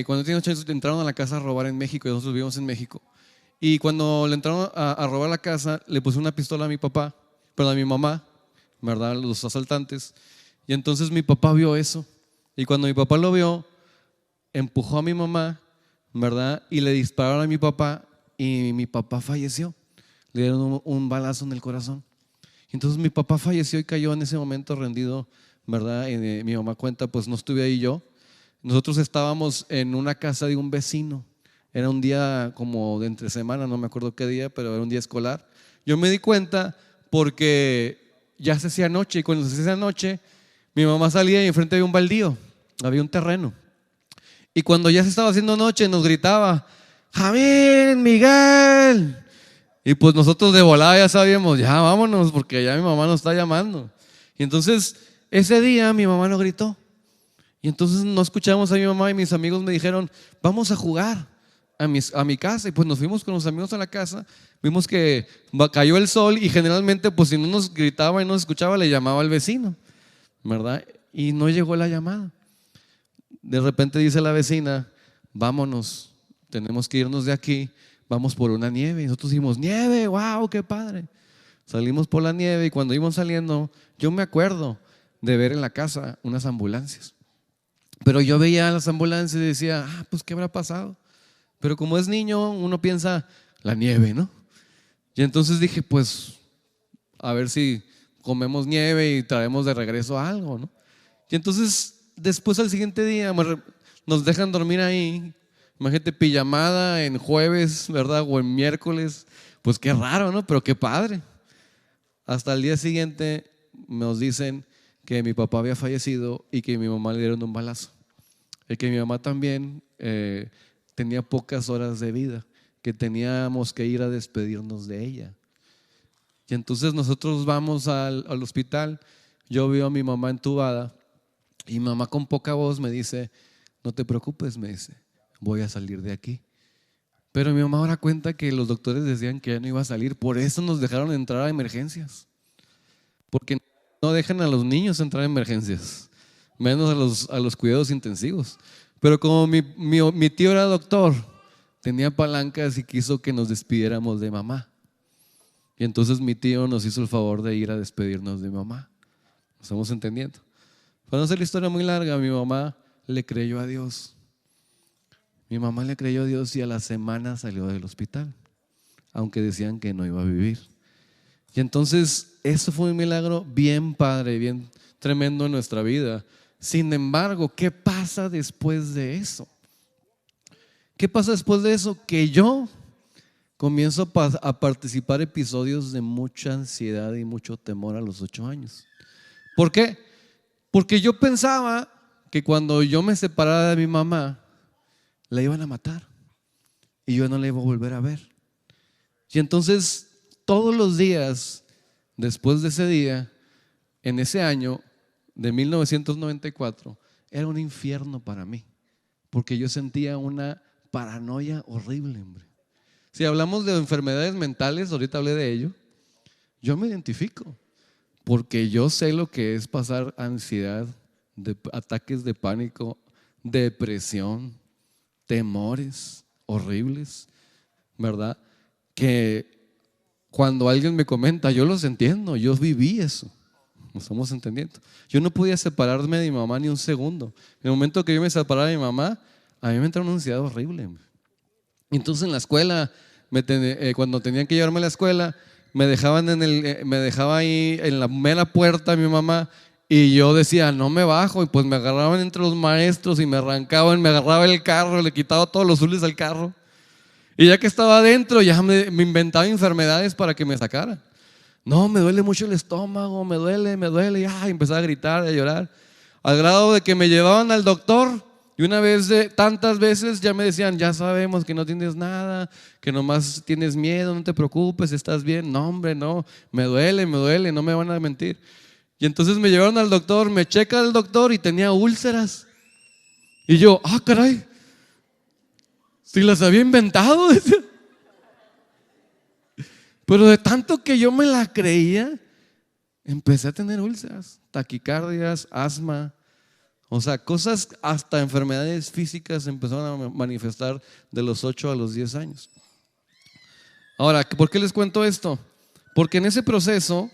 cuando tenía 8 años, entraron a la casa a robar en México y nosotros vivimos en México. Y cuando le entraron a robar la casa, le puse una pistola a mi papá, pero a mi mamá, ¿verdad? Los asaltantes. Y entonces mi papá vio eso Y cuando mi papá lo vio, empujó a mi mamá, ¿verdad? Y le dispararon a mi papá y mi papá falleció. Le dieron un balazo en el corazón. Entonces mi papá falleció y cayó en ese momento rendido, ¿verdad? Mi mamá cuenta, pues no estuve ahí yo. Nosotros estábamos en una casa de un vecino. Era un día como de entre semana, no me acuerdo qué día, pero era un día escolar. Yo me di cuenta porque ya se hacía noche y cuando se hacía noche, mi mamá salía y enfrente había un baldío, había un terreno. Y cuando ya se estaba haciendo noche nos gritaba, Jamín, Miguel. Y pues nosotros de volada ya sabíamos, ya vámonos porque ya mi mamá nos está llamando. Y entonces ese día mi mamá nos gritó. Y entonces no escuchamos a mi mamá y mis amigos me dijeron, vamos a jugar a mi casa. Y pues nos fuimos con los amigos a la casa. Vimos que cayó el sol y generalmente pues si no nos gritaba y no nos escuchaba le llamaba al vecino, ¿verdad? Y no llegó la llamada. De repente dice la vecina, vámonos, tenemos que irnos de aquí, vamos por una nieve. Y nosotros dijimos, nieve, wow, qué padre. Salimos por la nieve y cuando íbamos saliendo, yo me acuerdo de ver en la casa unas ambulancias. Pero yo veía las ambulancias y decía, pues ¿qué habrá pasado? Pero como es niño, uno piensa, la nieve, ¿no? Y entonces dije, pues, a ver si comemos nieve y traemos de regreso algo, ¿no? Y entonces, después al siguiente día, nos dejan dormir ahí. Imagínate, pijamada en jueves, ¿verdad? O en miércoles. Pues qué raro, ¿no? Pero qué padre. Hasta el día siguiente nos dicen que mi papá había fallecido y que mi mamá le dieron un balazo. Y que mi mamá también tenía pocas horas de vida, que teníamos que ir a despedirnos de ella. Y entonces nosotros vamos al hospital, yo veo a mi mamá entubada y mi mamá con poca voz me dice, no te preocupes, me dice, voy a salir de aquí. Pero mi mamá ahora cuenta que los doctores decían que ya no iba a salir, por eso nos dejaron entrar a emergencias, porque no dejan a los niños entrar a emergencias, menos a los cuidados intensivos. Pero como mi tío era doctor, tenía palancas y quiso que nos despidiéramos de mamá. Y entonces mi tío nos hizo el favor de ir a despedirnos de mi mamá. ¿Nos estamos entendiendo? Para no hacer la historia muy larga, mi mamá le creyó a Dios. Mi mamá le creyó a Dios y a la semana salió del hospital, aunque decían que no iba a vivir. Y entonces eso fue un milagro bien padre, bien tremendo en nuestra vida. Sin embargo, ¿qué pasa después de eso? ¿Qué pasa después de eso? Que yo comienzo a participar episodios de mucha ansiedad y mucho temor a los 8 años. ¿Por qué? Porque yo pensaba que cuando yo me separara de mi mamá, la iban a matar y yo no la iba a volver a ver. Y entonces todos los días después de ese día, en ese año de 1994, era un infierno para mí, porque yo sentía una paranoia horrible, hombre. Si hablamos de enfermedades mentales, ahorita hablé de ello, yo me identifico, porque yo sé lo que es pasar ansiedad, ataques de pánico, depresión, temores horribles, ¿verdad? Que cuando alguien me comenta, yo los entiendo, yo viví eso. Nos estamos entendiendo. Yo no podía separarme de mi mamá ni un segundo. En el momento que yo me separaba de mi mamá, a mí me entró una ansiedad horrible. Entonces en la escuela, cuando tenían que llevarme a la escuela, me dejaban me dejaba ahí en la mera puerta mi mamá y yo decía, no me bajo. Y pues me agarraban entre los maestros y me arrancaban, me agarraba el carro, le quitaba todos los zules al carro. Y ya que estaba adentro, ya me inventaba enfermedades para que me sacaran. No, me duele mucho el estómago, me duele, y empezaba a gritar, a llorar, al grado de que me llevaban al doctor y una vez de tantas veces ya me decían, ya sabemos que no tienes nada, que nomás tienes miedo, no te preocupes, estás bien. No, hombre, no, me duele, no me van a mentir. Y entonces me llevaron al doctor, me checa el doctor y tenía úlceras. Y yo, caray, si las había inventado. Pero de tanto que yo me la creía, empecé a tener úlceras, taquicardias, asma, o sea, cosas, hasta enfermedades físicas empezaron a manifestar de los 8 a los 10 años. Ahora, ¿por qué les cuento esto? Porque en ese proceso,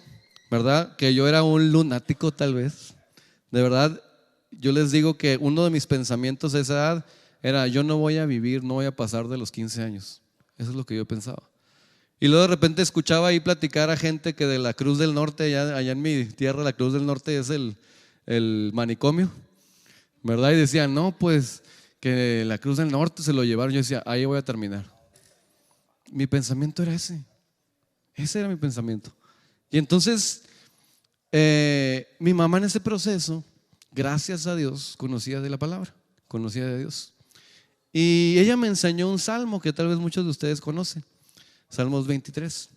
¿verdad? Que yo era un lunático tal vez, de verdad, yo les digo que uno de mis pensamientos a esa edad era: yo no voy a vivir, no voy a pasar de los 15 años. Eso es lo que yo pensaba. Y luego de repente escuchaba ahí platicar a gente que de la Cruz del Norte, allá en mi tierra, la Cruz del Norte es el manicomio, ¿verdad? Y decían: no, pues que la Cruz del Norte se lo llevaron. Yo decía: ahí voy a terminar. Mi pensamiento era ese era mi pensamiento. Y entonces mi mamá en ese proceso, gracias a Dios, conocía de la palabra, conocía de Dios. Y ella me enseñó un salmo que tal vez muchos de ustedes conocen, Salmos 23.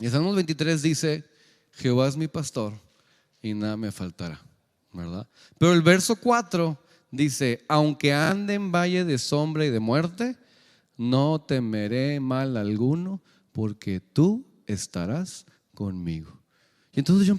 Y el Salmos 23 dice: Jehová es mi pastor y nada me faltará, ¿verdad? Pero el verso 4 dice: aunque ande en valle de sombra y de muerte, no temeré mal alguno, porque tú estarás conmigo. Y entonces yo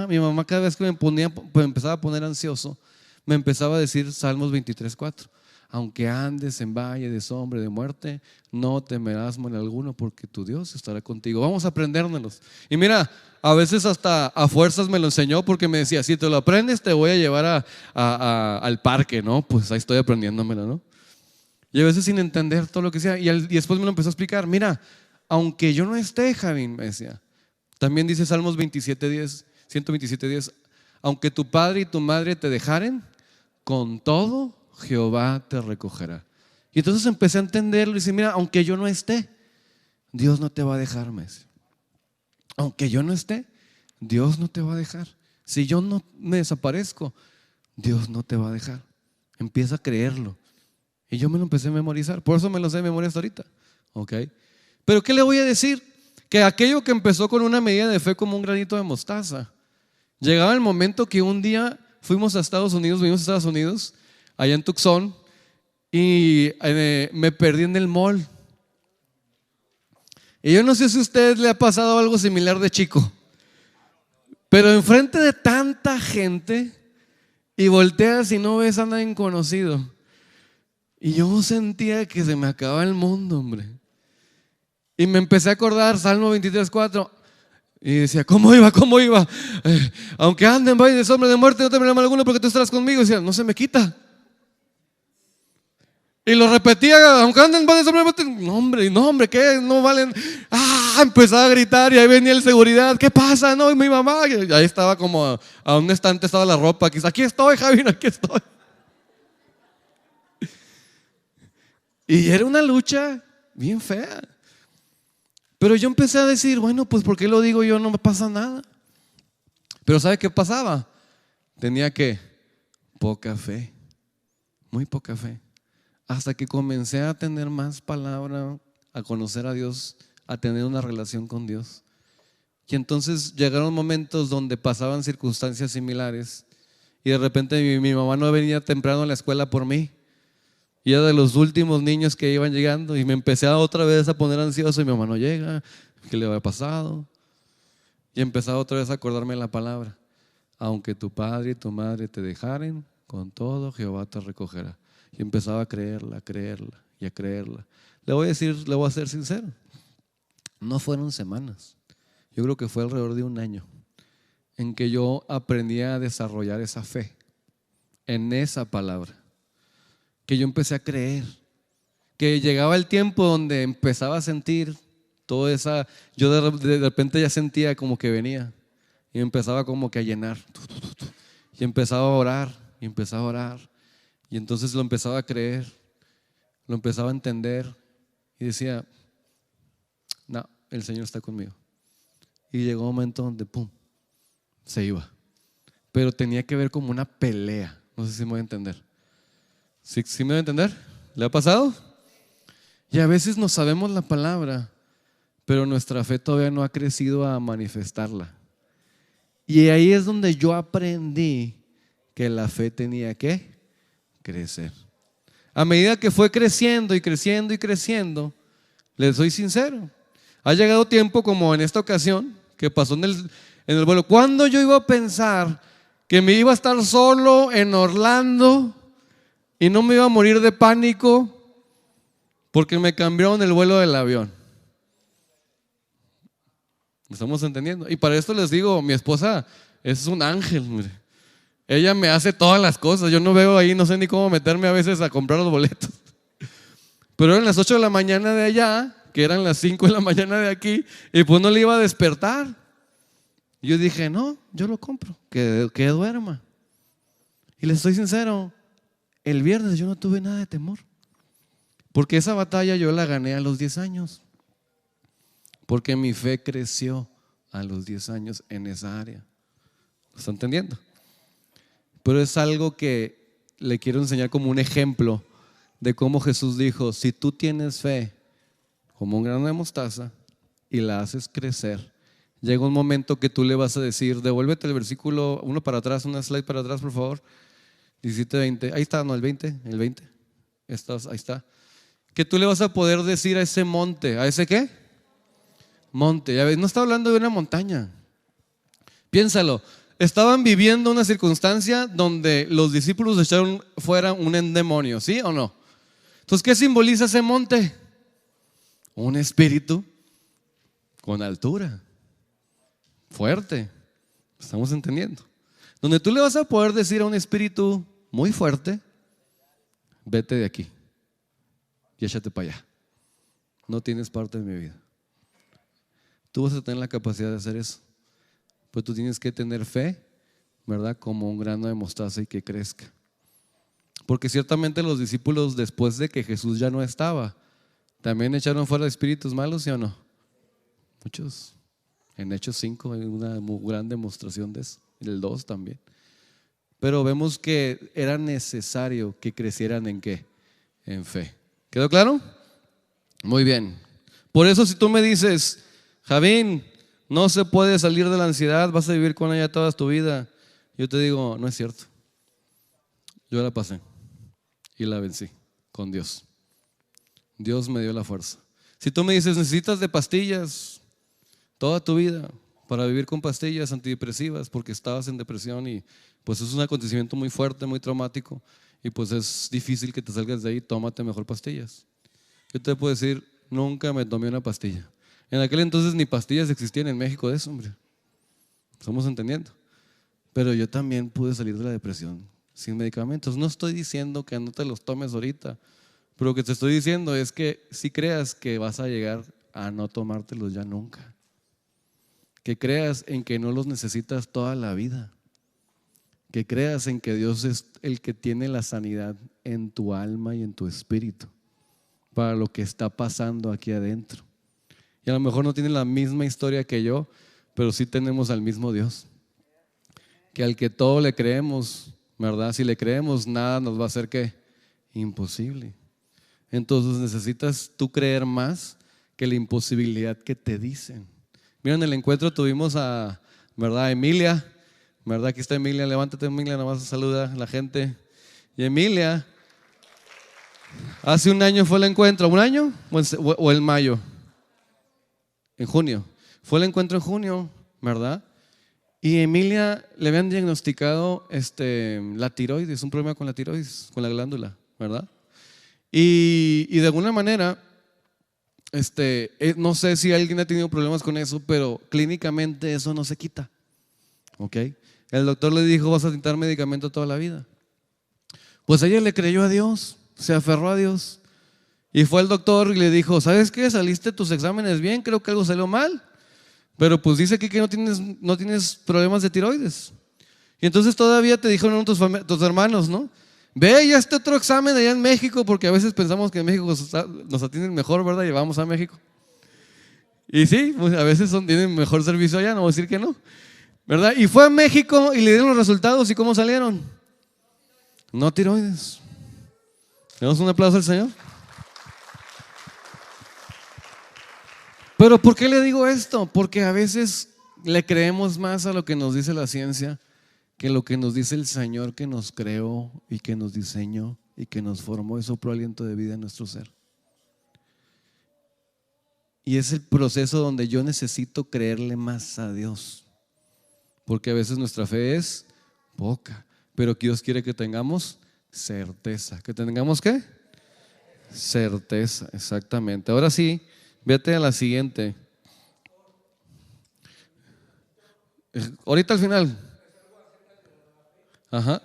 mi mamá cada vez que me empezaba a poner ansioso, me empezaba a decir Salmos 23:4. Aunque andes en valle de sombra y de muerte, no temerás mal alguno, porque tu Dios estará contigo. Vamos a aprendérnoslos. Y mira, a veces hasta a fuerzas me lo enseñó, porque me decía: si te lo aprendes te voy a llevar al parque, ¿no? Pues ahí estoy aprendiéndomelo, ¿no? Y a veces sin entender todo lo que sea. Y después me lo empezó a explicar: mira, aunque yo no esté, Javín, me decía. También dice Salmos 127:10: aunque tu padre y tu madre te dejaren, con todo Jehová te recogerá. Y entonces empecé a entenderlo y decir: mira, aunque yo no esté, Dios no te va a dejar, me decía. Aunque yo no esté, Dios no te va a dejar. Si yo no me desaparezco, Dios no te va a dejar. Empieza a creerlo. Y yo me lo empecé a memorizar. Por eso me lo sé de memoria hasta ahorita. ¿Ok? Pero ¿qué le voy a decir? Que aquello que empezó con una medida de fe como un granito de mostaza, llegaba el momento que un día vinimos a Estados Unidos, allá en Tucson, y me perdí en el mall. Y yo no sé si a usted le ha pasado algo similar de chico, pero enfrente de tanta gente y volteas y no ves a nadie conocido. Y yo sentía que se me acababa el mundo, hombre. Y me empecé a acordar Salmo 23:4 y decía: ¿cómo iba? Aunque ande en valle de sombra de muerte, no temeré mal alguno, porque tú estarás conmigo. Y decía: no se me quita. Y lo repetía: aunque ande en valle de sombra de muerte, no hombre, ¿qué? No valen. Empezaba a gritar y ahí venía el seguridad: ¿qué pasa? No, y mi mamá. Y ahí estaba como a un estante estaba la ropa. Aquí estoy, Javi, aquí estoy. Y era una lucha bien fea. Pero yo empecé a decir: bueno, pues ¿por qué lo digo yo? No me pasa nada. Pero ¿sabe qué pasaba? Tenía poca fe, muy poca fe. Hasta que comencé a tener más palabra, a conocer a Dios, a tener una relación con Dios. Y entonces llegaron momentos donde pasaban circunstancias similares y de repente mi mamá no venía temprano a la escuela por mí. Y era de los últimos niños que iban llegando y me empecé otra vez a poner ansioso y mi mamá no llega, ¿qué le había pasado? Y empezaba otra vez a acordarme de la palabra: aunque tu padre y tu madre te dejaren, con todo Jehová te recogerá. Y empezaba a creerla y a creerla. Le voy a ser sincero, no fueron semanas, yo creo que fue alrededor de un año en que yo aprendí a desarrollar esa fe en esa palabra. Que yo empecé a creer, que llegaba el tiempo donde empezaba a sentir toda esa, yo de repente ya sentía como que venía y empezaba como que a llenar, y empezaba a orar y entonces lo empezaba a creer, lo empezaba a entender y decía: no, el Señor está conmigo. Y llegó un momento donde pum, se iba, pero tenía que ver como una pelea. No sé si me voy a entender. ¿Sí me va a entender? ¿Le ha pasado? Y a veces no sabemos la palabra, pero nuestra fe todavía no ha crecido a manifestarla. Y ahí es donde yo aprendí que la fe tenía que crecer. A medida que fue creciendo y creciendo y creciendo, les soy sincero, ha llegado tiempo como en esta ocasión que pasó en el vuelo. ¿Cuándo yo iba a pensar que me iba a estar solo en Orlando y no me iba a morir de pánico porque me cambiaron el vuelo del avión? ¿Me estamos entendiendo? Y para esto les digo, mi esposa es un ángel, mire. Ella me hace todas las cosas. Yo no veo ahí, no sé ni cómo meterme a veces a comprar los boletos. Pero eran las 8 de la mañana de allá, que eran las 5 de la mañana de aquí, y pues no le iba a despertar. Yo dije, no, yo lo compro, que duerma. Y les soy sincero, el viernes yo no tuve nada de temor. Porque esa batalla yo la gané a los 10 años. Porque mi fe creció a los 10 años en esa área. ¿Lo está entendiendo? Pero es algo que le quiero enseñar como un ejemplo de cómo Jesús dijo, si tú tienes fe como un grano de mostaza y la haces crecer, llega un momento que tú le vas a decir, devuélvete el versículo uno para atrás, una slide para atrás, por favor. 17, 20, ahí está, no, el 20. Ahí está. Que tú le vas a poder decir a ese monte, ¿a ese qué? Monte, ya ves, no está hablando de una montaña. Piénsalo, estaban viviendo una circunstancia donde los discípulos echaron fuera un demonio, ¿sí o no? Entonces, ¿qué simboliza ese monte? Un espíritu con altura, fuerte. ¿Estamos entendiendo? Donde tú le vas a poder decir a un espíritu muy fuerte, vete de aquí y échate para allá. No tienes parte de mi vida. Tú vas a tener la capacidad de hacer eso. Pues tú tienes que tener fe, ¿verdad? Como un grano de mostaza y que crezca. Porque ciertamente los discípulos, después de que Jesús ya no estaba, también echaron fuera espíritus malos, ¿sí o no? Muchos. En Hechos 5 hay una muy gran demostración de eso. En el 2 también. Pero vemos que era necesario que crecieran ¿en qué? En fe. ¿Quedó claro? Muy bien. Por eso si tú me dices, Javín, no se puede salir de la ansiedad, vas a vivir con ella toda tu vida, yo te digo, no es cierto. Yo la pasé y la vencí con Dios. Dios me dio la fuerza. Si tú me dices, necesitas de pastillas toda tu vida para vivir con pastillas antidepresivas porque estabas en depresión y pues es un acontecimiento muy fuerte, muy traumático y pues es difícil que te salgas de ahí, tómate mejor pastillas. Yo te puedo decir, nunca me tomé una pastilla. En aquel entonces ni pastillas existían en México de eso, hombre. Estamos entendiendo. Pero yo también pude salir de la depresión sin medicamentos. No estoy diciendo que no te los tomes ahorita, pero lo que te estoy diciendo es que si creas que vas a llegar a no tomártelos ya nunca. Que creas en que no los necesitas toda la vida. Que creas en que Dios es el que tiene la sanidad en tu alma y en tu espíritu para lo que está pasando aquí adentro. Y a lo mejor no tiene la misma historia que yo, pero sí tenemos al mismo Dios. Que al que todo le creemos, ¿verdad? Si le creemos, nada nos va a hacer ¿qué? Imposible. Entonces necesitas tú creer más que la imposibilidad que te dicen. Miren, en el encuentro tuvimos a, ¿verdad? Emilia, ¿verdad? Aquí está Emilia, levántate Emilia, nada más saluda a la gente. Y Emilia, hace un año fue el encuentro, ¿un año? ¿O en mayo? En junio. Fue el encuentro en junio, ¿verdad? Y Emilia le habían diagnosticado la tiroides, un problema con la tiroides, con la glándula, ¿verdad? Y de alguna manera, no sé si alguien ha tenido problemas con eso, pero clínicamente eso no se quita, ¿ok? El doctor le dijo, vas a necesitar medicamento toda la vida. Pues ella le creyó a Dios, se aferró a Dios. Y fue el doctor y le dijo, ¿sabes qué? Saliste tus exámenes bien, creo que algo salió mal. Pero pues dice aquí que no tienes problemas de tiroides. Y entonces todavía te dijeron tus hermanos, ¿no? Ve ya este otro examen allá en México, porque a veces pensamos que en México nos atienden mejor, ¿verdad? Y vamos a México. Y sí, pues a veces tienen mejor servicio allá, no voy a decir que no, ¿verdad? Y fue a México y le dieron los resultados, ¿y cómo salieron? No tiroides. ¿Le damos un aplauso al Señor? Pero ¿por qué le digo esto? Porque a veces le creemos más a lo que nos dice la ciencia que lo que nos dice el Señor que nos creó y que nos diseñó y que nos formó y sopló aliento de vida en nuestro ser. Y es el proceso donde yo necesito creerle más a Dios, porque a veces nuestra fe es poca, pero Dios quiere que tengamos certeza. ¿Que tengamos qué? Certeza, exactamente. Ahora sí, vete a la siguiente. Ahorita al final. Ajá.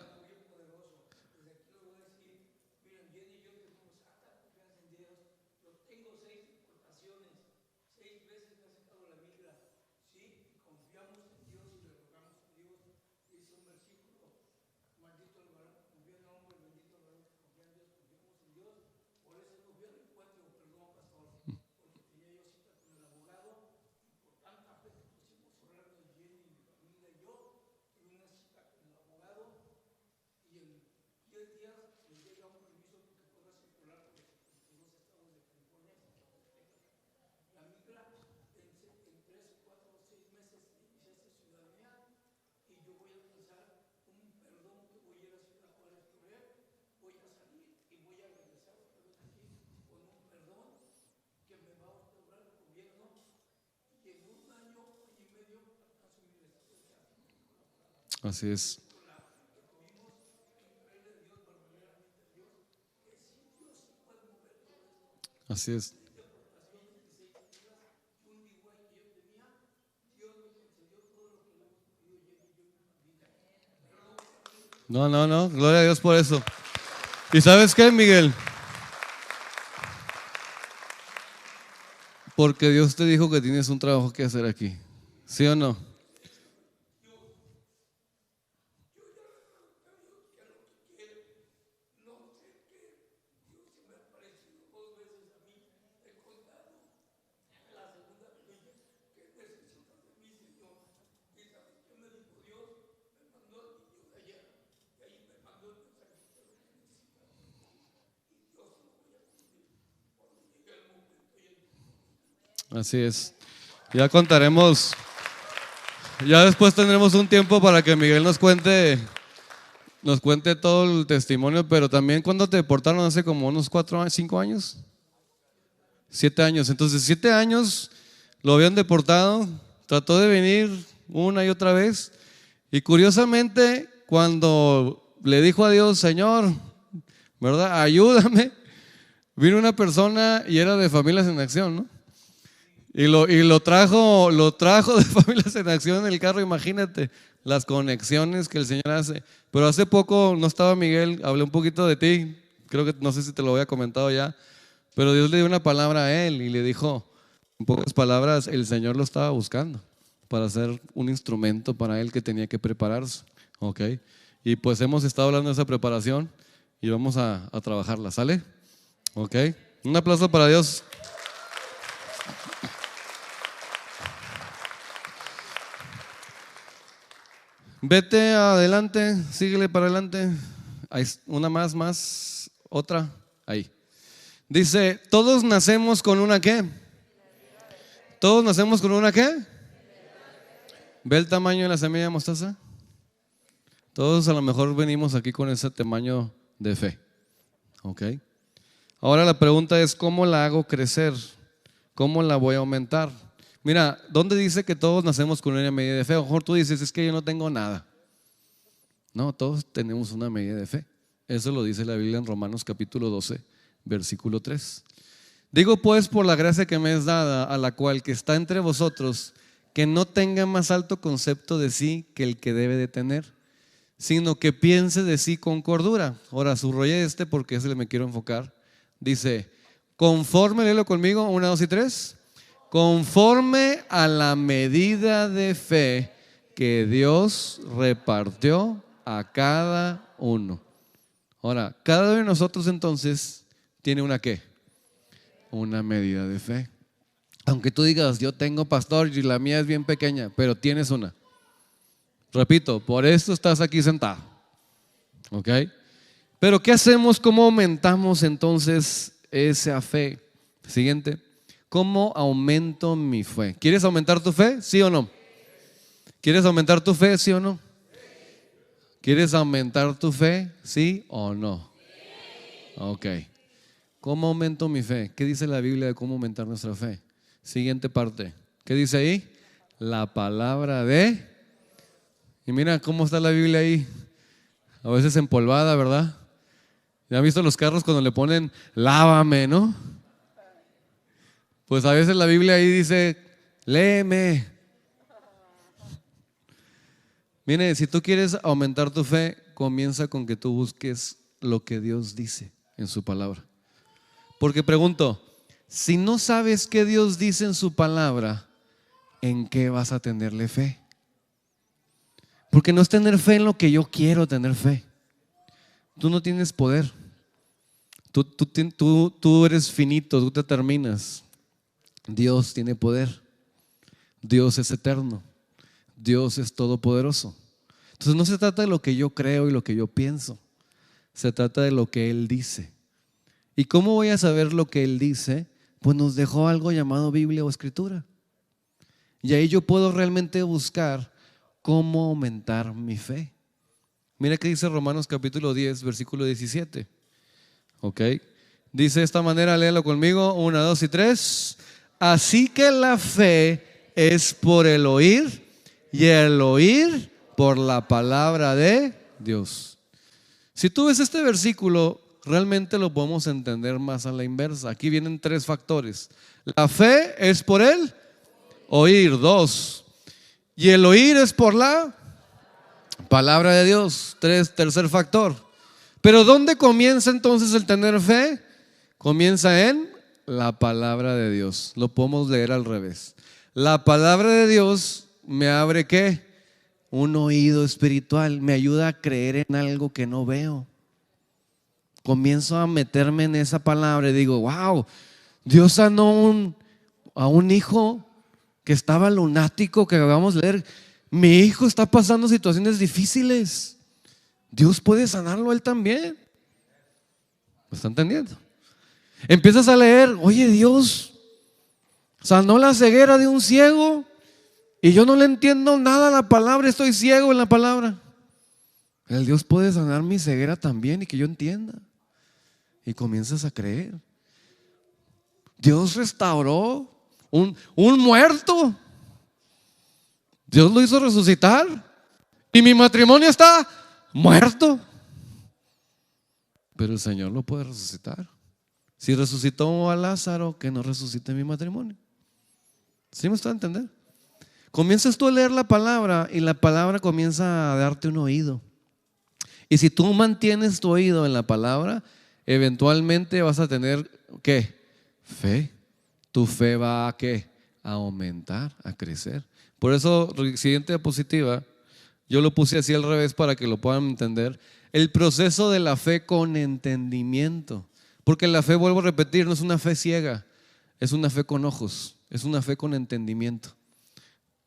Así es. Así es. No, no, no. Gloria a Dios por eso. ¿Y sabes qué, Miguel? Porque Dios te dijo que tienes un trabajo que hacer aquí. ¿Sí o no? Así es. Ya contaremos. Ya después tendremos un tiempo para que Miguel nos cuente todo el testimonio, pero también cuando te deportaron hace como unos 4 años, 5 años, 7 años. Entonces, 7 años lo habían deportado, trató de venir una y otra vez. Y curiosamente, cuando le dijo a Dios, Señor, ¿verdad? Ayúdame, vino una persona y era de Familias en Acción, ¿no? Y lo trajo de Familias en Acción en el carro, imagínate las conexiones que el Señor hace. Pero hace poco no estaba Miguel, hablé un poquito de ti, creo que no sé si te lo había comentado ya, pero Dios le dio una palabra a él y le dijo, en pocas palabras, el Señor lo estaba buscando para ser un instrumento para él que tenía que prepararse, ¿ok? Y pues hemos estado hablando de esa preparación y vamos a trabajarla, ¿sale? ¿Ok? Un aplauso para Dios. Vete adelante, síguele para adelante. Hay una más, otra, ahí. Dice, todos nacemos con una ¿qué? Todos nacemos con una ¿qué? ¿Ve el tamaño de la semilla de mostaza? Todos a lo mejor venimos aquí con ese tamaño de fe. ¿Ok? Ahora la pregunta es, ¿cómo la hago crecer? ¿Cómo la voy a aumentar? Mira, ¿dónde dice que todos nacemos con una medida de fe? A lo mejor tú dices, es que yo no tengo nada. No, todos tenemos una medida de fe. Eso lo dice la Biblia en Romanos capítulo 12, versículo 3. Digo pues por la gracia que me es dada, a la cual que está entre vosotros, que no tenga más alto concepto de sí que el que debe de tener, sino que piense de sí con cordura. Ahora subrayé porque ese le me quiero enfocar. Dice, conforme, léelo conmigo, 1, 2 y 3. Conforme a la medida de fe que Dios repartió a cada uno. Ahora, cada uno de nosotros entonces tiene una ¿qué? Una medida de fe. Aunque tú digas, yo tengo pastor y la mía es bien pequeña, pero tienes una. Repito, por eso estás aquí sentado. ¿Ok? Pero ¿qué hacemos? ¿Cómo aumentamos entonces esa fe? Siguiente. ¿Cómo aumento mi fe? ¿Quieres aumentar tu fe? ¿Sí o no? ¿Quieres aumentar tu fe? ¿Sí o no? ¿Quieres aumentar tu fe? ¿Sí o no? Ok. ¿Cómo aumento mi fe? ¿Qué dice la Biblia de cómo aumentar nuestra fe? Siguiente parte. ¿Qué dice ahí? La palabra de... Y mira cómo está la Biblia ahí. A veces empolvada, ¿verdad? ¿Ya han visto los carros cuando le ponen lávame, no? Pues a veces la Biblia ahí dice, léeme. Mire, si tú quieres aumentar tu fe, comienza con que tú busques lo que Dios dice en su palabra. Porque pregunto, si no sabes qué Dios dice en su palabra, ¿en qué vas a tenerle fe? Porque no es tener fe en lo que yo quiero tener fe. Tú no tienes poder. Tú eres finito, tú te terminas. Dios tiene poder. Dios es eterno. Dios es todopoderoso. Entonces no se trata de lo que yo creo y lo que yo pienso. Se trata de lo que Él dice. ¿Y cómo voy a saber lo que Él dice? Pues nos dejó algo llamado Biblia o Escritura. Y ahí yo puedo realmente buscar cómo aumentar mi fe. Mira que dice Romanos capítulo 10, versículo 17. ¿Ok? Dice de esta manera, léalo conmigo, 1, 2 y 3. Así que la fe es por el oír y el oír por la palabra de Dios. Si tú ves este versículo, realmente lo podemos entender más a la inversa. Aquí vienen 3 factores. La fe es por el oír, 2. Y el oír es por la palabra de Dios, 3, tercer factor. Pero ¿dónde comienza entonces el tener fe? Comienza en la palabra de Dios. Lo podemos leer al revés. La palabra de Dios me abre ¿qué? Un oído espiritual, me ayuda a creer en algo que no veo. Comienzo a meterme en esa palabra y digo, wow, Dios sanó a un hijo que estaba lunático, que acabamos de leer. Mi hijo está pasando situaciones difíciles. Dios puede sanarlo él también. ¿Me está entendiendo? Empiezas a leer, oye, Dios sanó la ceguera de un ciego y yo no le entiendo nada a la palabra, estoy ciego en la palabra. El Dios puede sanar mi ceguera también y que yo entienda. Y comienzas a creer. Dios restauró un muerto. Dios lo hizo resucitar. Y mi matrimonio está muerto. Pero el Señor lo puede resucitar. Si resucitó a Lázaro, que no resucite mi matrimonio. ¿Sí me está a entender? Comienzas tú a leer la palabra y la palabra comienza a darte un oído. Y si tú mantienes tu oído en la palabra, eventualmente vas a tener ¿qué? Fe. Tu fe va a ¿qué? A aumentar, a crecer. Por eso, siguiente diapositiva, yo lo puse así al revés para que lo puedan entender. El proceso de la fe con entendimiento. Porque la fe, vuelvo a repetir, no es una fe ciega, es una fe con ojos, es una fe con entendimiento.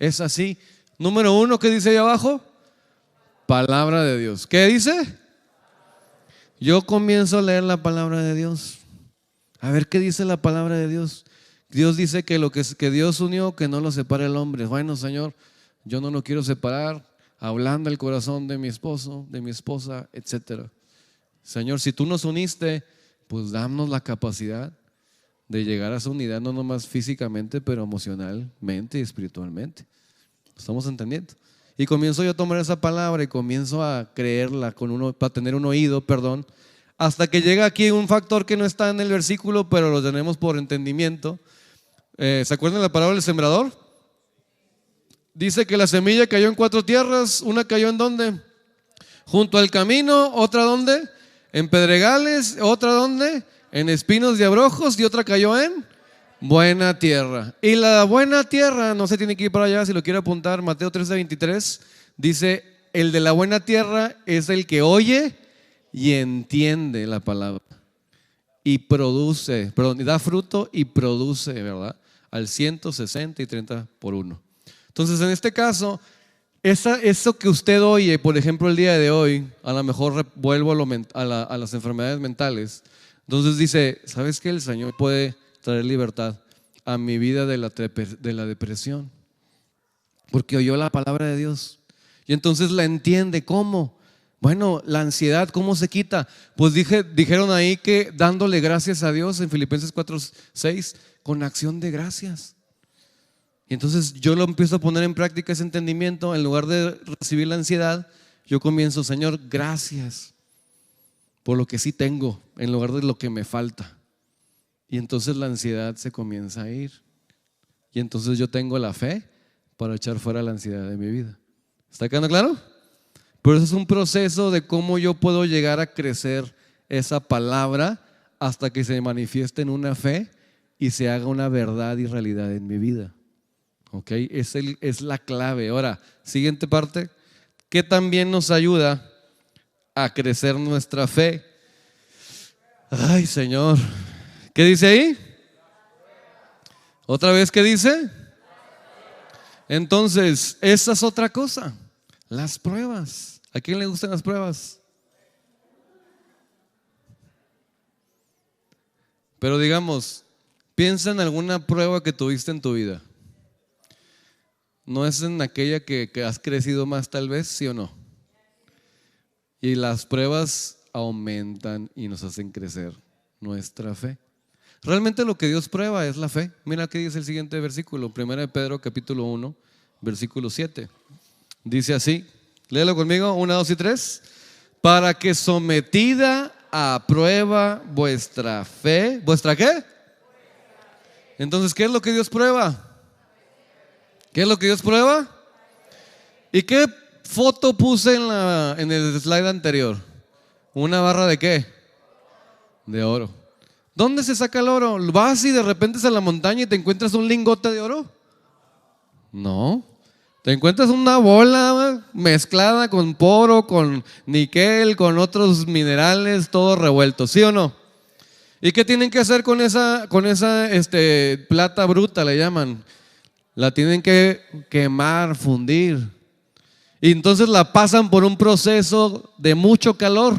Es así. Número 1, ¿qué dice ahí abajo? Palabra de Dios. ¿Qué dice? Yo comienzo a leer la palabra de Dios. A ver qué dice la palabra de Dios. Dios dice que lo que Dios unió, que no lo separe el hombre. Bueno, Señor, yo no lo quiero separar. Hablando el corazón de mi esposo, de mi esposa, etcétera. Señor, si tú nos uniste, pues danos la capacidad de llegar a esa unidad, no nomás físicamente, pero emocionalmente y espiritualmente. ¿Estamos entendiendo? Y comienzo yo a tomar esa palabra y comienzo a creerla para tener un oído, hasta que llega aquí un factor que no está en el versículo, pero lo tenemos por entendimiento. ¿Se acuerdan de la parábola del sembrador? Dice que la semilla cayó en 4 tierras. Una cayó ¿en dónde? Junto al camino. Otra ¿dónde? En pedregales. Otra ¿dónde? En espinos y abrojos. Y otra cayó en buena tierra. Y la buena tierra, no se tiene que ir para allá, si lo quiere apuntar, Mateo 13:23, dice, el de la buena tierra es el que oye y entiende la palabra y produce, y da fruto y produce, ¿verdad? Al 100, 60 y 30 por 1. Entonces, en este caso, eso que usted oye, por ejemplo, el día de hoy, a lo mejor vuelvo a las enfermedades mentales. Entonces dice, ¿sabes qué? El Señor puede traer libertad a mi vida de la depresión, porque oyó la palabra de Dios y entonces la entiende. ¿Cómo? Bueno, la ansiedad, ¿cómo se quita? Pues dijeron ahí que dándole gracias a Dios en Filipenses 4:6, con acción de gracias. Y entonces yo lo empiezo a poner en práctica ese entendimiento. En lugar de recibir la ansiedad, yo comienzo, Señor, gracias por lo que sí tengo en lugar de lo que me falta. Y entonces la ansiedad se comienza a ir. Y entonces yo tengo la fe para echar fuera la ansiedad de mi vida. ¿Está quedando claro? Pero eso es un proceso de cómo yo puedo llegar a crecer esa palabra hasta que se manifieste en una fe y se haga una verdad y realidad en mi vida. ¿Ok? Es la clave. Ahora, siguiente parte. ¿Qué también nos ayuda a crecer nuestra fe? Ay, Señor. ¿Qué dice ahí? ¿Otra vez qué dice? Entonces, esa es otra cosa. Las pruebas. ¿A quién le gustan las pruebas? Pero digamos, piensa en alguna prueba que tuviste en tu vida. ¿No es en aquella que has crecido más tal vez, sí o no? Y las pruebas aumentan y nos hacen crecer nuestra fe. Realmente lo que Dios prueba es la fe. Mira qué dice el siguiente versículo, 1 de Pedro capítulo 1, versículo 7. Dice así, léelo conmigo, 1, 2 y 3. Para que sometida a prueba vuestra fe. ¿Vuestra qué? Entonces, ¿qué es lo que Dios prueba? ¿Qué es lo que Dios prueba? ¿Y qué foto puse en el slide anterior? ¿Una barra de qué? De oro. ¿Dónde se saca el oro? ¿Vas y de repente a la montaña y te encuentras un lingote de oro? No. Te encuentras una bola mezclada con poro, con níquel, con otros minerales, todo revuelto, ¿sí o no? ¿Y qué tienen que hacer con esa plata bruta, le llaman? La tienen que quemar, fundir. Y entonces la pasan por un proceso de mucho calor.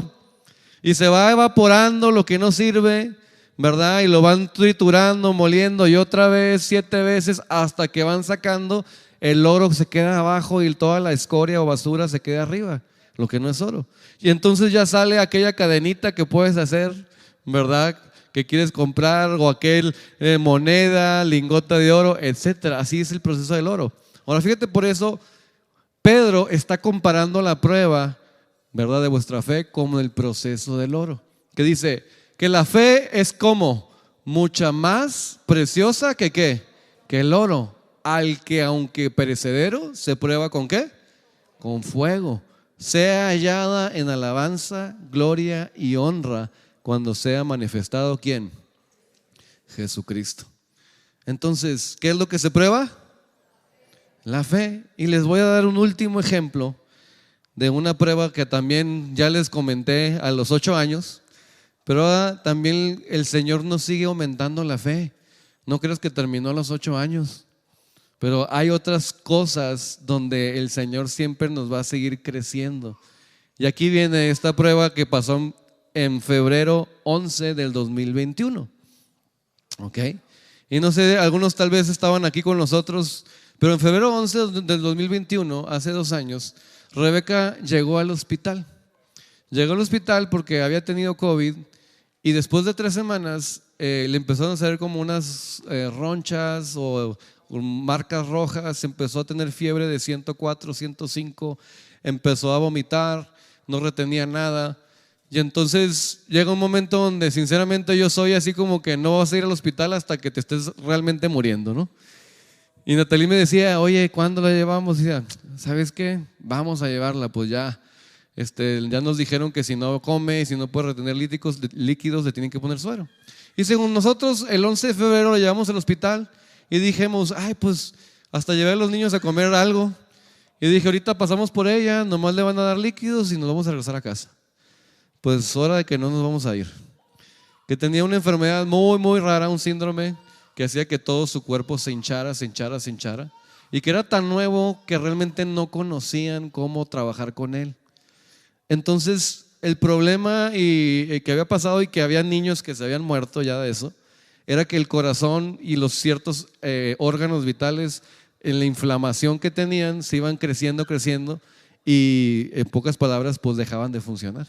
Y se va evaporando lo que no sirve, ¿verdad? Y lo van triturando, moliendo y otra vez, 7 veces, hasta que van sacando el oro, se queda abajo y toda la escoria o basura se queda arriba, lo que no es oro. Y entonces ya sale aquella cadenita que puedes hacer, ¿verdad? Que quieres comprar, o aquel moneda, lingota de oro, etcétera. Así es el proceso del oro. Ahora fíjate, por eso Pedro está comparando la prueba, ¿verdad?, de vuestra fe como el proceso del oro. Que dice que la fe es como mucha más preciosa que ¿qué? Que el oro, al que aunque perecedero se prueba con ¿qué? Con fuego, sea hallada en alabanza, gloria y honra cuando sea manifestado ¿quién? Jesucristo. Entonces, ¿qué es lo que se prueba? La fe. Y les voy a dar un último ejemplo de una prueba que también ya les comenté a los 8 años, pero ahora también el Señor nos sigue aumentando la fe. No creas que terminó a los 8 años, pero hay otras cosas donde el Señor siempre nos va a seguir creciendo. Y aquí viene esta prueba que pasó en febrero 11 del 2021. ¿Ok? Y no sé, algunos tal vez estaban aquí con nosotros, pero en febrero 11 del 2021, hace 2 años, Rebeca llegó al hospital. Llegó al hospital porque había tenido COVID y después de 3 semanas le empezaron a hacer como unas ronchas o marcas rojas, empezó a tener fiebre de 104, 105, empezó a vomitar, no retenía nada. Y entonces llega un momento donde sinceramente yo soy así como que no vas a ir al hospital hasta que te estés realmente muriendo, ¿no? Y Natalie me decía, oye, ¿cuándo la llevamos? Y decía, ¿sabes qué? Vamos a llevarla, pues ya nos dijeron que si no come, si no puede retener líquidos, le tienen que poner suero. Y según nosotros, el 11 de febrero la llevamos al hospital y dijimos, ay, pues hasta llevar a los niños a comer algo. Y dije, ahorita pasamos por ella, nomás le van a dar líquidos y nos vamos a regresar a casa. Pues hora de que no nos vamos a ir. Que tenía una enfermedad muy, muy rara, un síndrome que hacía que todo su cuerpo se hinchara, se hinchara, se hinchara. Y que era tan nuevo que realmente no conocían cómo trabajar con él. Entonces, el problema que había pasado y que había niños que se habían muerto ya de eso, era que el corazón y los ciertos órganos vitales, en la inflamación que tenían, se iban creciendo, creciendo y en pocas palabras, pues dejaban de funcionar.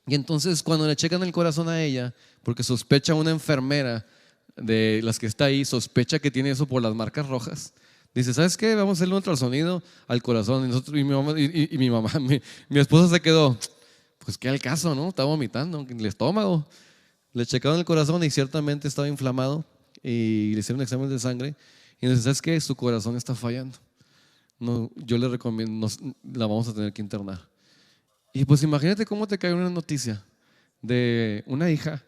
Y entonces cuando le checan el corazón a ella, porque sospecha una enfermera de las que está ahí, sospecha que tiene eso por las marcas rojas, dice, ¿sabes qué? Vamos a hacerle un ultrasonido al corazón. Y mi mamá, mi esposa se quedó, pues qué al caso, ¿no? Estaba vomitando en el estómago. Le checaron el corazón y ciertamente estaba inflamado y le hicieron exámenes de sangre y dice, ¿sabes qué? Su corazón está fallando. No, yo le recomiendo, la vamos a tener que internar. Y pues imagínate cómo te cae una noticia de una hija,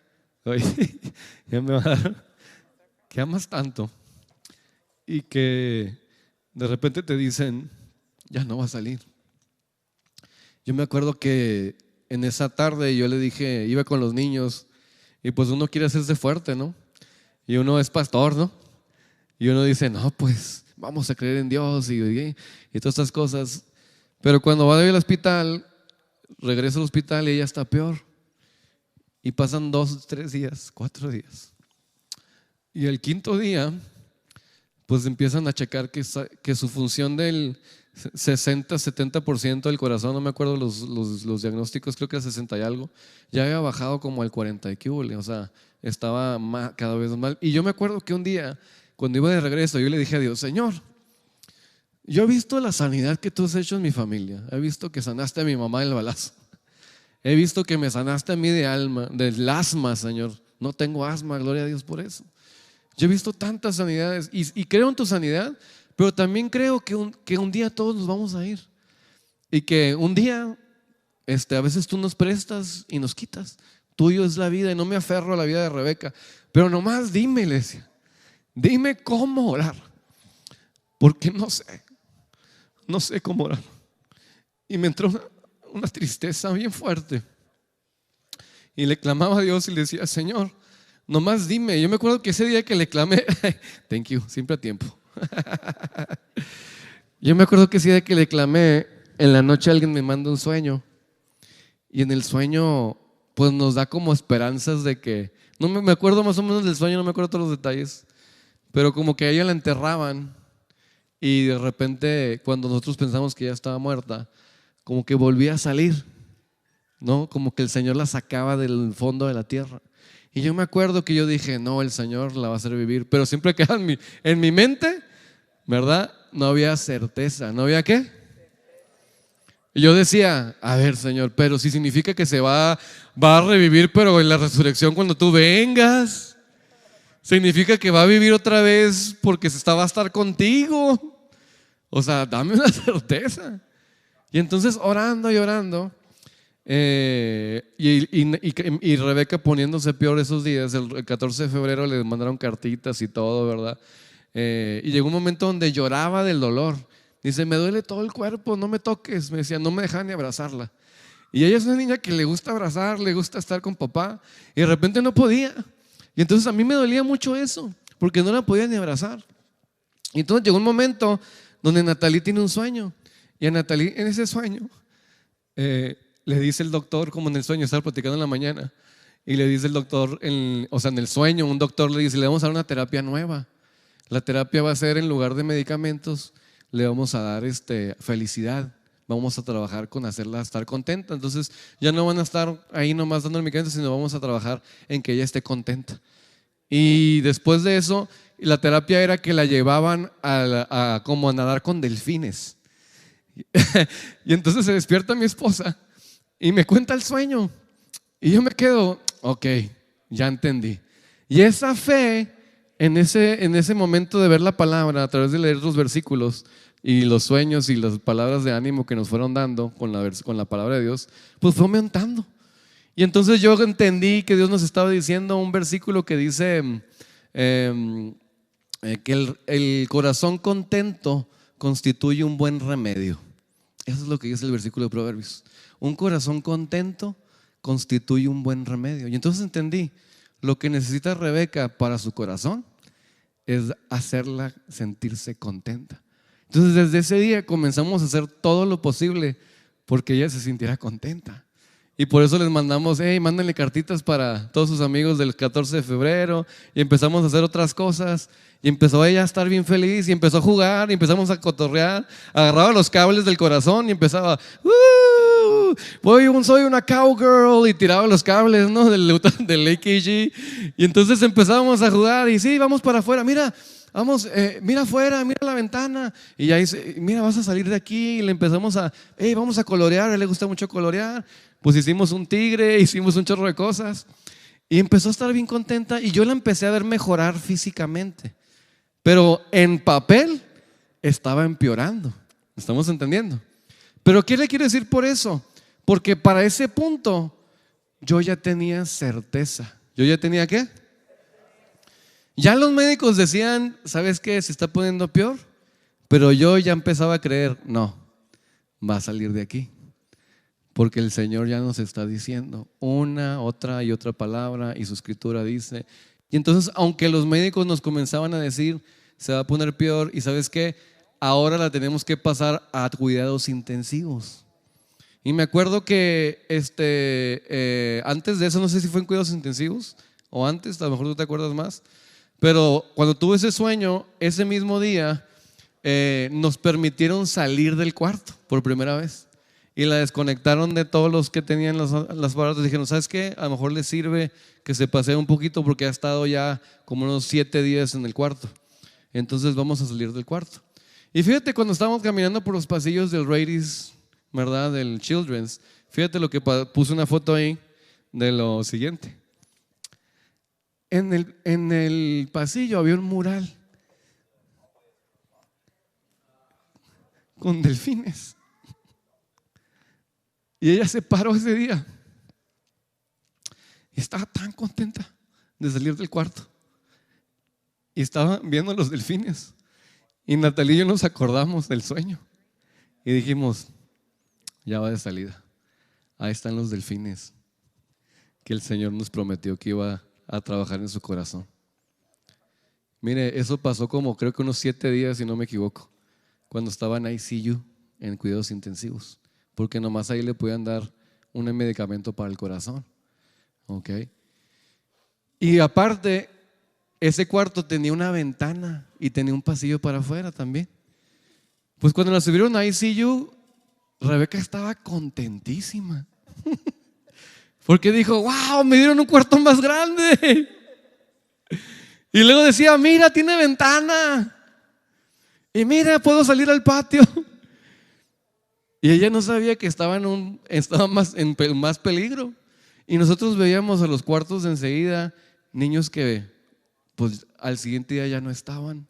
oye, ya me va a dar, que amas tanto y que de repente te dicen, ya no va a salir. Yo me acuerdo que en esa tarde yo le dije, iba con los niños y pues uno quiere hacerse fuerte, ¿no? Y uno es pastor, ¿no? Y uno dice, no, pues vamos a creer en Dios y todas estas cosas. Pero cuando va al hospital, regresa al hospital y ella está peor. Y pasan 2, 3 días, 4 días. Y el quinto día, pues empiezan a checar que su función del 60-70% del corazón, no me acuerdo los diagnósticos, creo que era 60 y algo, ya había bajado como al 40 y que hubo, o sea, estaba cada vez más mal. Y yo me acuerdo que un día, cuando iba de regreso, yo le dije a Dios, Señor, yo he visto la sanidad que tú has hecho en mi familia, he visto que sanaste a mi mamá del balazo, he visto que me sanaste a mí del asma, Señor, no tengo asma, gloria a Dios por eso. Yo he visto tantas sanidades y creo en tu sanidad, pero también creo que un día todos nos vamos a ir y que un día a veces tú nos prestas y nos quitas. Tuyo es la vida y no me aferro a la vida de Rebeca, pero nomás dime, le decía, dime cómo orar, porque no sé cómo orar. Y me entró una tristeza bien fuerte y le clamaba a Dios y le decía, Señor, nomás dime. Yo me acuerdo que ese día que le clamé, thank you, siempre a tiempo. Yo me acuerdo que ese día que le clamé, en la noche alguien me manda un sueño y en el sueño pues nos da como esperanzas de que, no me acuerdo más o menos del sueño, no me acuerdo todos los detalles, pero como que a ella la enterraban y de repente cuando nosotros pensamos que ya estaba muerta, como que volvía a salir, ¿no? Como que el Señor la sacaba del fondo de la tierra. Y yo me acuerdo que yo dije, no, el Señor la va a hacer vivir, pero siempre quedaba en mi mente, ¿verdad? No había certeza, ¿no había qué? Y yo decía, a ver, Señor, pero si significa que va a revivir, pero en la resurrección cuando tú vengas, significa que va a vivir otra vez porque va a estar contigo. O sea, dame una certeza. Y entonces orando y orando, y Rebeca poniéndose peor esos días, el 14 de febrero le mandaron cartitas y todo, ¿verdad? Y llegó un momento donde lloraba del dolor. Dice, me duele todo el cuerpo, no me toques. Me decía, no me dejan ni abrazarla. Y ella es una niña que le gusta abrazar, le gusta estar con papá, y de repente no podía. Y entonces a mí me dolía mucho eso, porque no la podía ni abrazar. Y entonces llegó un momento donde Natalie tiene un sueño, y a Natalie en ese sueño le dice el doctor, como en el sueño, estaba platicando en la mañana, y le dice el doctor, en el sueño, un doctor le dice, le vamos a dar una terapia nueva. La terapia va a ser, en lugar de medicamentos, le vamos a dar felicidad. Vamos a trabajar con hacerla estar contenta. Entonces ya no van a estar ahí nomás dando el medicamento, sino vamos a trabajar en que ella esté contenta. Y después de eso, la terapia era que la llevaban como a nadar con delfines. Y entonces se despierta mi esposa y me cuenta el sueño. Y yo me quedo, ok, ya entendí. Y esa fe, en ese momento de ver la palabra, a través de leer los versículos y los sueños y las palabras de ánimo que nos fueron dando con la palabra de Dios, pues fue aumentando. Y entonces yo entendí que Dios nos estaba diciendo un versículo que dice que el corazón contento constituye un buen remedio. Eso es lo que dice el versículo de Proverbios. Un corazón contento constituye un buen remedio. Y entonces entendí, lo que necesita Rebeca para su corazón es hacerla sentirse contenta. Entonces desde ese día comenzamos a hacer todo lo posible porque ella se sintiera contenta. Y por eso les mandamos, mándenle cartitas para todos sus amigos del 14 de febrero. Y empezamos a hacer otras cosas. Y empezó ella a estar bien feliz. Y empezó a jugar. Y empezamos a cotorrear. Agarraba los cables del corazón y empezaba, soy una cowgirl. Y tiraba los cables, ¿no? del AKG. Y entonces empezábamos a jugar. Y sí, vamos para afuera. Mira, vamos, mira afuera, mira la ventana. Y ya dice, mira, vas a salir de aquí. Y le empezamos vamos a colorear. A él le gusta mucho colorear. Pues hicimos un tigre, hicimos un chorro de cosas. Y empezó a estar bien contenta. Y yo la empecé a ver mejorar físicamente. Pero en papel estaba empeorando. ¿Estamos entendiendo? Pero ¿qué le quiero decir por eso? Porque para ese punto yo ya tenía certeza. ¿Yo ya tenía qué? Ya los médicos decían, ¿sabes qué? Se está poniendo peor. Pero yo ya empezaba a creer, no, va a salir de aquí. Porque el Señor ya nos está diciendo una, otra y otra palabra y su escritura dice. Y entonces, aunque los médicos nos comenzaban a decir, se va a poner peor, y ¿sabes qué? Ahora la tenemos que pasar a cuidados intensivos. Y me acuerdo que antes de eso, no sé si fue en cuidados intensivos o antes, a lo mejor tú te acuerdas más, pero cuando tuve ese sueño, ese mismo día, nos permitieron salir del cuarto por primera vez. Y la desconectaron de todos los que tenían las aparatos. Dijeron, ¿sabes qué? A lo mejor les sirve que se pasee un poquito porque ha estado ya como unos 7 días en el cuarto. Entonces vamos a salir del cuarto. Y fíjate, cuando estábamos caminando por los pasillos del Rady's, ¿verdad? Del Children's, fíjate lo que puse una foto ahí de lo siguiente. En el pasillo había un mural con delfines. Y ella se paró ese día y estaba tan contenta de salir del cuarto. Y estaba viendo los delfines. Y Natalia y yo nos acordamos del sueño. Y dijimos, ya va de salida. Ahí están los delfines que el Señor nos prometió que iba a trabajar en su corazón. Mire, eso pasó como creo que unos 7 días, si no me equivoco, cuando estaba en ICU, en cuidados intensivos. Porque nomás ahí le podían dar un medicamento para el corazón. ¿Ok? Y aparte, ese cuarto tenía una ventana y tenía un pasillo para afuera también. Pues cuando la subieron a ICU, Rebeca estaba contentísima. Porque dijo, wow, me dieron un cuarto más grande. Y luego decía, mira, tiene ventana. Y mira, puedo salir al patio. Y ella no sabía que estaba más en más peligro. Y nosotros veíamos a los cuartos de enseguida niños que pues al siguiente día ya no estaban.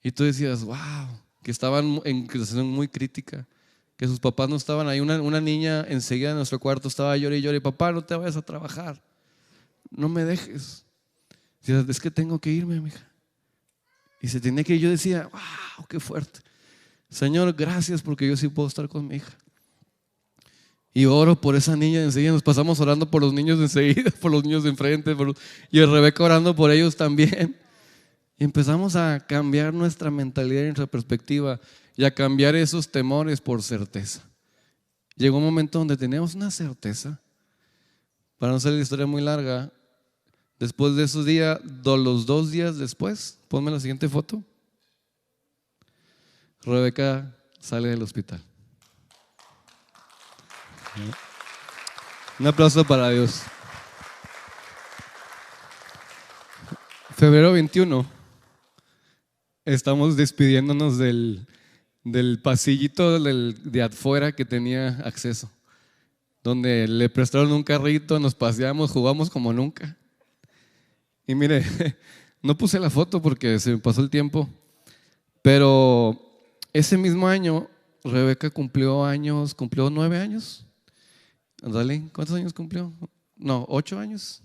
Y tú decías, wow, que estaban en situación muy crítica, que sus papás no estaban ahí. Una niña enseguida en nuestro cuarto estaba llorando y llorando, papá, no te vayas a trabajar, no me dejes. Es que tengo que irme, mija. Y se tenía que ir. Yo decía, wow, qué fuerte. Señor, gracias porque yo sí puedo estar con mi hija. Y oro por esa niña de enseguida. Nos pasamos orando por los niños de enseguida, por los niños de enfrente, y Rebeca orando por ellos también. Y empezamos a cambiar nuestra mentalidad y nuestra perspectiva y a cambiar esos temores por certeza. Llegó un momento donde teníamos una certeza. Para no hacer la historia muy larga, después de esos días, los 2 días después, ponme la siguiente foto. Rebeca sale del hospital. Un aplauso para Dios. Febrero 21. Estamos despidiéndonos del pasillito de afuera que tenía acceso, donde le prestaron un carrito, nos paseamos, jugamos como nunca. Y mire, no puse la foto porque se me pasó el tiempo, pero ese mismo año Rebeca cumplió 9 años. Dale, ¿cuántos años cumplió? No, 8 años.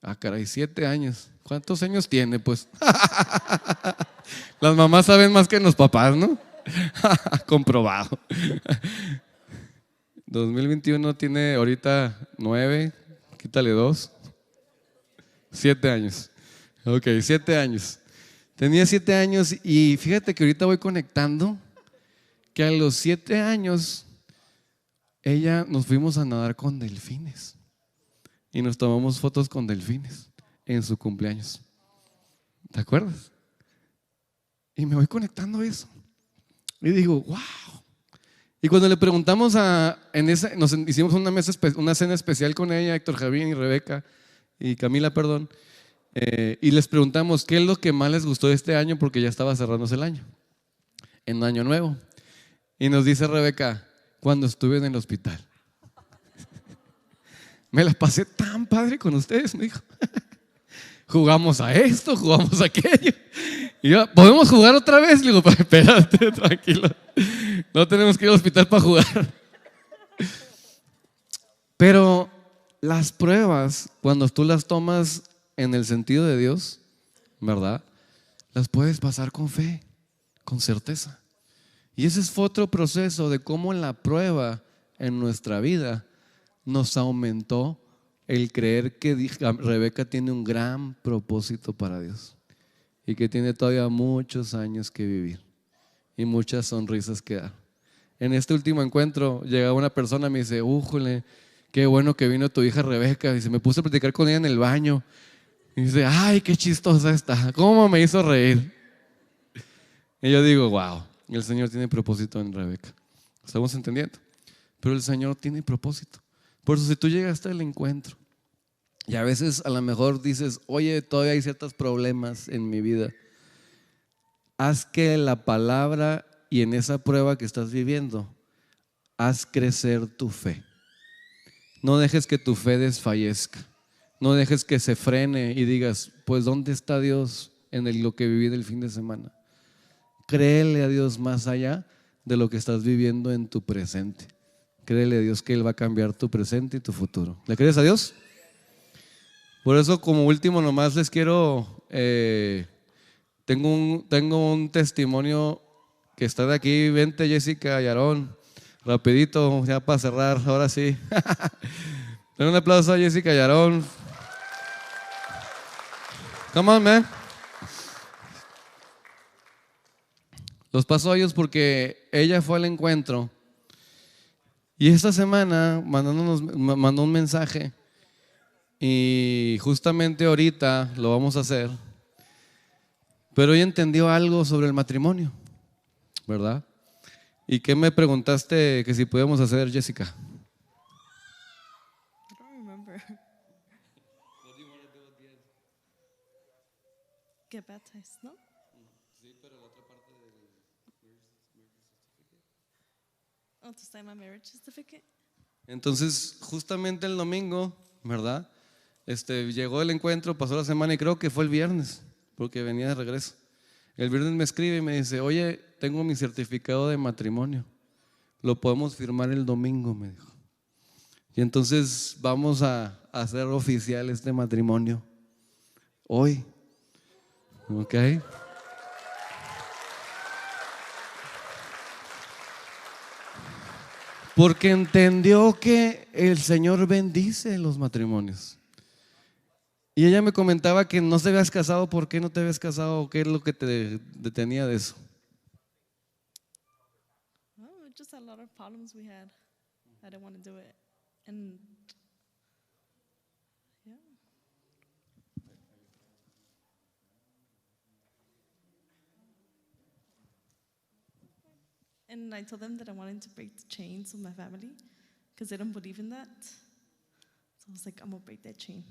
Ah, caray, 7 años. ¿Cuántos años tiene? Pues las mamás saben más que los papás, ¿no? Comprobado. 2021 tiene ahorita 9, quítale 2. 7 años. Ok, 7 años. Tenía 7 años y fíjate que ahorita voy conectando que a los 7 años nos fuimos a nadar con delfines y nos tomamos fotos con delfines en su cumpleaños. ¿Te acuerdas? Y me voy conectando a eso y digo, wow. Y cuando le preguntamos nos hicimos una cena especial con ella, Héctor Javín y Rebeca y Camila, perdón. Y les preguntamos qué es lo que más les gustó de este año, porque ya estaba cerrándose el año, en año nuevo. Y nos dice Rebeca, cuando estuve en el hospital, me la pasé tan padre con ustedes, me dijo. Jugamos a esto, jugamos a aquello. Y yo, ¿podemos jugar otra vez? Le digo, espérate, tranquilo. No tenemos que ir al hospital para jugar. Pero las pruebas, cuando tú las tomas en el sentido de Dios, ¿verdad? Las puedes pasar con fe, con certeza. Y ese fue otro proceso de cómo la prueba en nuestra vida nos aumentó el creer que Rebeca tiene un gran propósito para Dios y que tiene todavía muchos años que vivir y muchas sonrisas que dar. En este último encuentro llegaba una persona y me dice: újole, qué bueno que vino tu hija Rebeca. Dice, me puse a platicar con ella en el baño. Y dice, ay, qué chistosa está, cómo me hizo reír. Y yo digo, wow, el Señor tiene propósito en Rebeca. ¿Estamos entendiendo? Pero el Señor tiene propósito. Por eso si tú llegaste al encuentro y a veces a lo mejor dices, oye, todavía hay ciertos problemas en mi vida, haz que la palabra y en esa prueba que estás viviendo, haz crecer tu fe. No dejes que tu fe desfallezca. No dejes que se frene y digas, pues ¿dónde está Dios en lo que viví del fin de semana? Créele a Dios más allá de lo que estás viviendo en tu presente. Créele a Dios que Él va a cambiar tu presente y tu futuro. ¿Le crees a Dios? Por eso, como último, nomás les quiero, tengo un testimonio que está de aquí. Vente, Jessica y Aarón, rapidito, ya para cerrar, ahora sí. Den un aplauso a Jessica y Aarón. Come on, man. Los paso a ellos porque ella fue al encuentro y esta semana mandó un mensaje y justamente ahorita lo vamos a hacer, pero ella entendió algo sobre el matrimonio, ¿verdad? ¿Y qué me preguntaste que si podíamos hacer, Jessica? I don't remember. Get baptized, ¿no? Sí, pero la otra parte del Oh, to sign my marriage certificate. Entonces, justamente el domingo, ¿verdad? Llegó el encuentro, pasó la semana y creo que fue el viernes, porque venía de regreso. El viernes me escribe y me dice, oye, tengo mi certificado de matrimonio, lo podemos firmar el domingo, me dijo. Y entonces vamos a hacer oficial este matrimonio hoy, ¿ok? Porque entendió que el Señor bendice los matrimonios. Y ella me comentaba que no te habías casado. ¿Por qué no te habías casado? ¿Qué es lo que te detenía de eso? Oh, just a lot of problems we had. I didn't want to do it. And yeah. And I told them that I wanted to break the chains of my family because they don't believe in that. So I was like, I'm going to break that chain.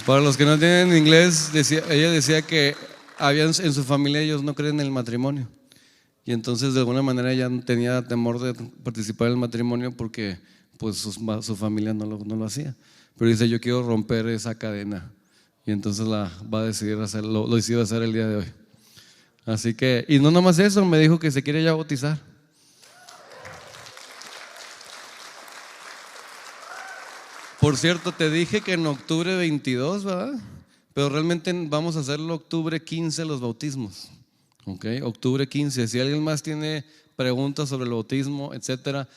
Para los que no tienen inglés, ella decía que en su familia ellos no creen en el matrimonio. Y entonces de alguna manera ella tenía temor de participar en el matrimonio porque pues su familia no lo hacía. Pero dice, yo quiero romper esa cadena. Y entonces va a decidir hacerlo, lo decidió hacer el día de hoy. Así que, y no nomás eso, me dijo que se quiere ya bautizar. Por cierto, te dije que en octubre 22, ¿verdad? Pero realmente vamos a hacerlo octubre 15 los bautismos. ¿Ok? Octubre 15. Si alguien más tiene preguntas sobre el bautismo, etcétera,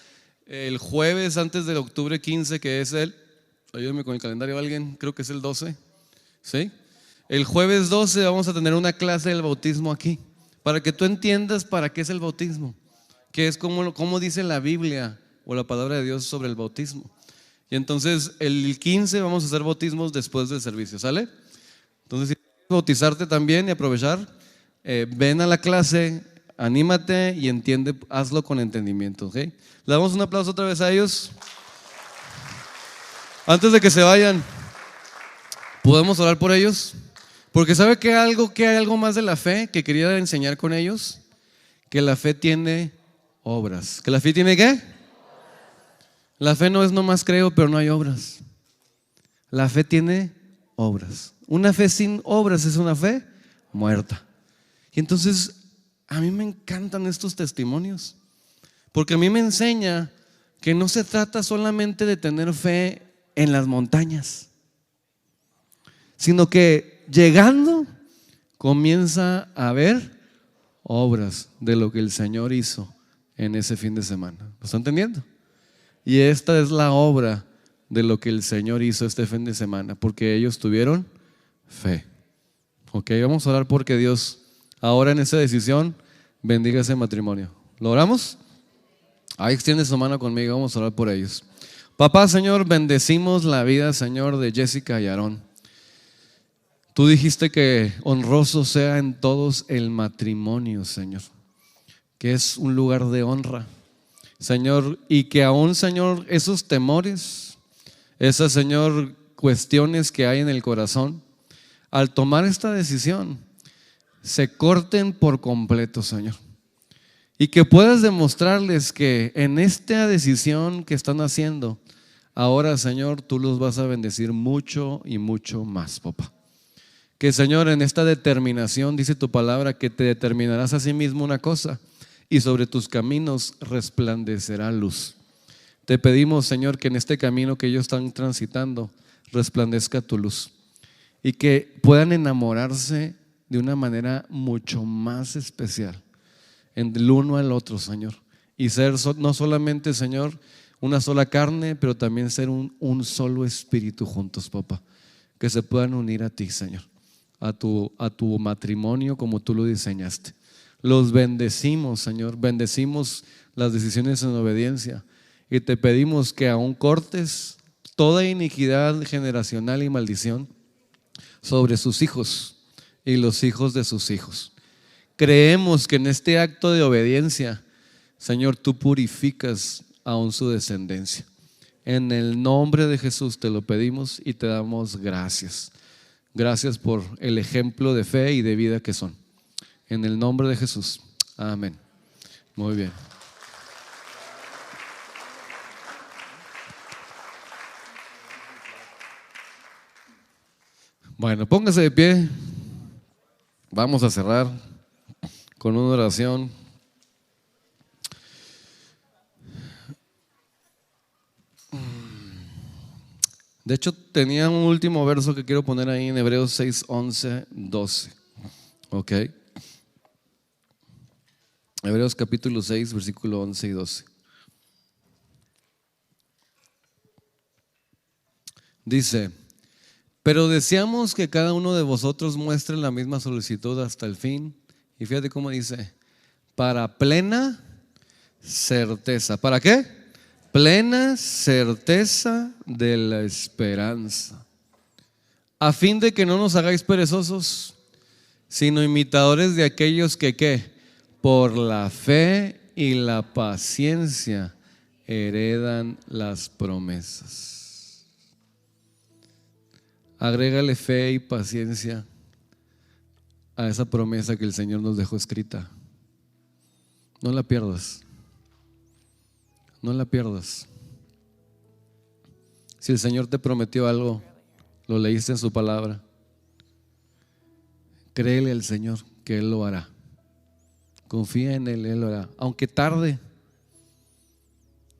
el jueves antes del octubre 15, que es ayúdame con el calendario alguien, creo que es el 12. ¿Sí? El jueves 12 vamos a tener una clase del bautismo aquí, para que tú entiendas para qué es el bautismo, que es como dice la Biblia o la palabra de Dios sobre el bautismo. Y entonces el 15 vamos a hacer bautismos después del servicio, ¿sale? Entonces si quieres bautizarte también y aprovechar, ven a la clase, anímate y entiende, hazlo con entendimiento, ¿ok? Le damos un aplauso otra vez a ellos. Antes de que se vayan, ¿podemos orar por ellos? Porque ¿sabe que hay algo más de la fe que quería enseñar con ellos? Que la fe tiene obras. ¿Que la fe tiene qué? La fe no es nomás creo, pero no hay obras. La fe tiene obras. Una fe sin obras es una fe muerta. Y entonces A mí me encantan estos testimonios, porque a mí me enseña que no se trata solamente de tener fe en las montañas, sino que llegando comienza a ver obras de lo que el Señor hizo en ese fin de semana. ¿Lo está entendiendo? Y esta es la obra de lo que el Señor hizo este fin de semana, porque ellos tuvieron fe. Ok, vamos a orar porque Dios ahora en esa decisión bendiga ese matrimonio. ¿Lo oramos? Ahí extiende su mano conmigo, vamos a orar por ellos. Papá, Señor, bendecimos la vida, Señor, de Jessica y Aarón. Tú dijiste que honroso sea en todos el matrimonio, Señor, que es un lugar de honra, Señor, y que aún, Señor, esos temores, esas, Señor, cuestiones que hay en el corazón, al tomar esta decisión, se corten por completo, Señor. Y que puedas demostrarles que en esta decisión que están haciendo, ahora, Señor, tú los vas a bendecir mucho y mucho más, papá. Que, Señor, en esta determinación, dice tu palabra, que te determinarás a sí mismo una cosa y sobre tus caminos resplandecerá luz. Te pedimos, Señor, que en este camino que ellos están transitando resplandezca tu luz y que puedan enamorarse de una manera mucho más especial del uno al otro, Señor, y ser no solamente, Señor, una sola carne, pero también ser un solo espíritu juntos, papá, que se puedan unir a ti, Señor, a tu matrimonio como tú lo diseñaste. Los bendecimos, Señor, bendecimos las decisiones en obediencia y te pedimos que aún cortes toda iniquidad generacional y maldición sobre sus hijos y los hijos de sus hijos. Creemos que en este acto de obediencia, Señor, tú purificas aún su descendencia. En el nombre de Jesús te lo pedimos y te damos gracias. Gracias por el ejemplo de fe y de vida que son. En el nombre de Jesús. Amén. Muy bien. Bueno, póngase de pie. Vamos a cerrar con una oración. De hecho, tenía un último verso que quiero poner ahí en Hebreos 6, 11, 12. Ok. Hebreos capítulo 6, versículo 11 y 12. Dice: pero deseamos que cada uno de vosotros muestre la misma solicitud hasta el fin. Y fíjate cómo dice: para plena certeza. ¿Para qué? Plena certeza de la esperanza. A fin de que no nos hagáis perezosos, sino imitadores de aquellos que ¿qué? Por la fe y la paciencia heredan las promesas. Agrégale fe y paciencia a esa promesa que el Señor nos dejó escrita. No la pierdas. No la pierdas. Si el Señor te prometió algo, lo leíste en su palabra, créele al Señor que Él lo hará. Confía en Él, Él lo hará. Aunque tarde.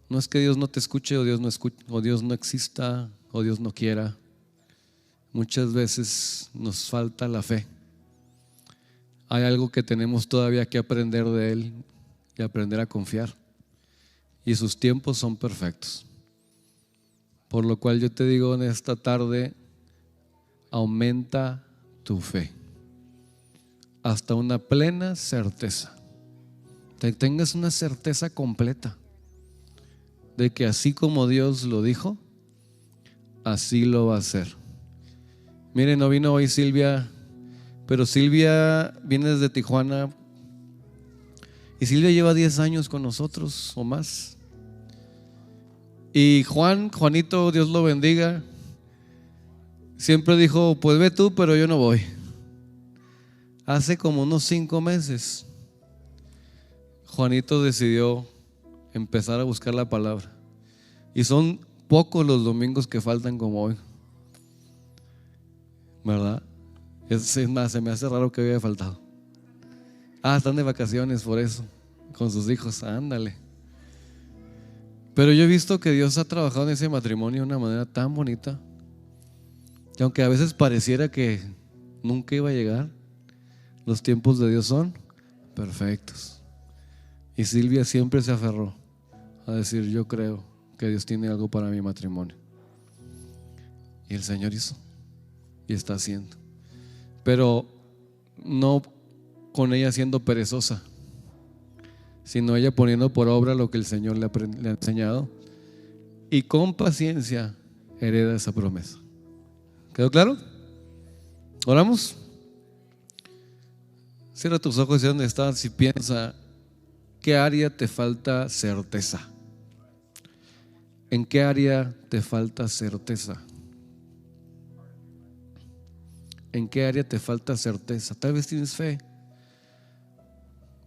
No es que Dios no te escuche o Dios no exista o Dios no quiera. Muchas veces nos falta la fe. Hay algo que tenemos todavía que aprender de Él y aprender a confiar. Y sus tiempos son perfectos. Por lo cual yo te digo en esta tarde, aumenta tu fe hasta una plena certeza. Que tengas una certeza completa de que así como Dios lo dijo, así lo va a hacer. Miren, no vino hoy Silvia, pero Silvia viene desde Tijuana y Silvia lleva 10 años con nosotros o más. Y Juanito, Dios lo bendiga, siempre dijo: pues ve tú, pero yo no voy. Hace como unos 5 meses Juanito decidió empezar a buscar la palabra. Y son pocos los domingos que faltan como hoy, ¿verdad? Es más, se me hace raro que haya faltado. Están de vacaciones por eso, con sus hijos, ándale. Pero yo he visto que Dios ha trabajado en ese matrimonio de una manera tan bonita, que aunque a veces pareciera que nunca iba a llegar, los tiempos de Dios son perfectos. Y Silvia siempre se aferró a decir: yo creo que Dios tiene algo para mi matrimonio. Y el Señor hizo y está haciendo. Pero no con ella siendo perezosa, sino ella poniendo por obra lo que el Señor le ha enseñado, y con paciencia hereda esa promesa. ¿Quedó claro? ¿Oramos? Cierra tus ojos y donde estás y piensa: ¿qué área te falta certeza? ¿En qué área te falta certeza? ¿En qué área te falta certeza? Tal vez tienes fe,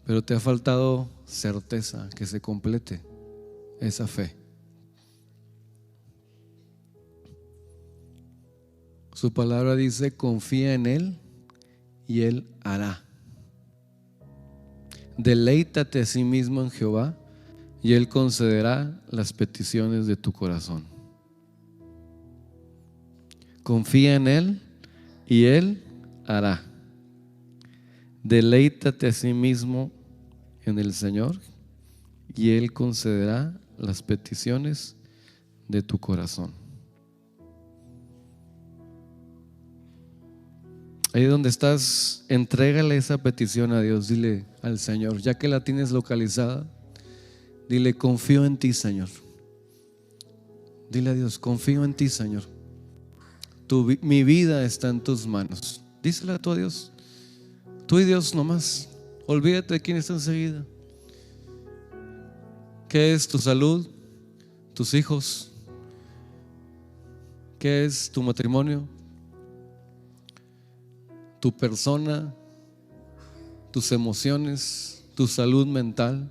pero te ha faltado certeza, que se complete esa fe. Su palabra dice: confía en Él y Él hará. Deleítate a sí mismo en Jehová y Él concederá las peticiones de tu corazón. Confía en Él y Él hará. Deleítate a sí mismo en el Señor y Él concederá las peticiones de tu corazón. Ahí donde estás, entrégale esa petición a Dios. Dile al Señor, ya que la tienes localizada, dile: confío en ti, Señor. Dile a Dios: confío en ti, Señor. Mi vida está en tus manos. Dísela tú a Dios. Tú y Dios nomás. Olvídate de quién está enseguida. ¿Qué es tu salud? ¿Tus hijos? ¿Qué es tu matrimonio? ¿Tu persona? ¿Tus emociones? ¿Tu salud mental?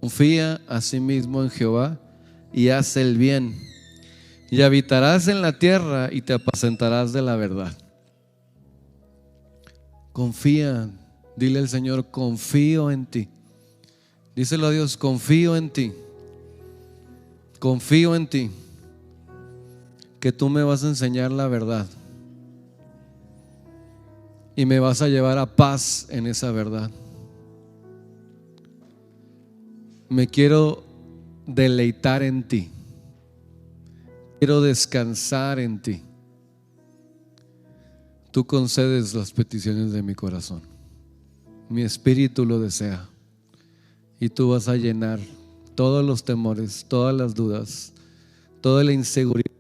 Confía a sí mismo en Jehová y haz el bien, y habitarás en la tierra y te apacentarás de la verdad. Confía, dile al Señor: confío en ti. Díselo a Dios: confío en ti. Confío en ti, que tú me vas a enseñar la verdad y me vas a llevar a paz en esa verdad. Me quiero deleitar en ti. Quiero descansar en ti. Tú concedes las peticiones de mi corazón. Mi espíritu lo desea. Y tú vas a llenar todos los temores, todas las dudas, toda la inseguridad,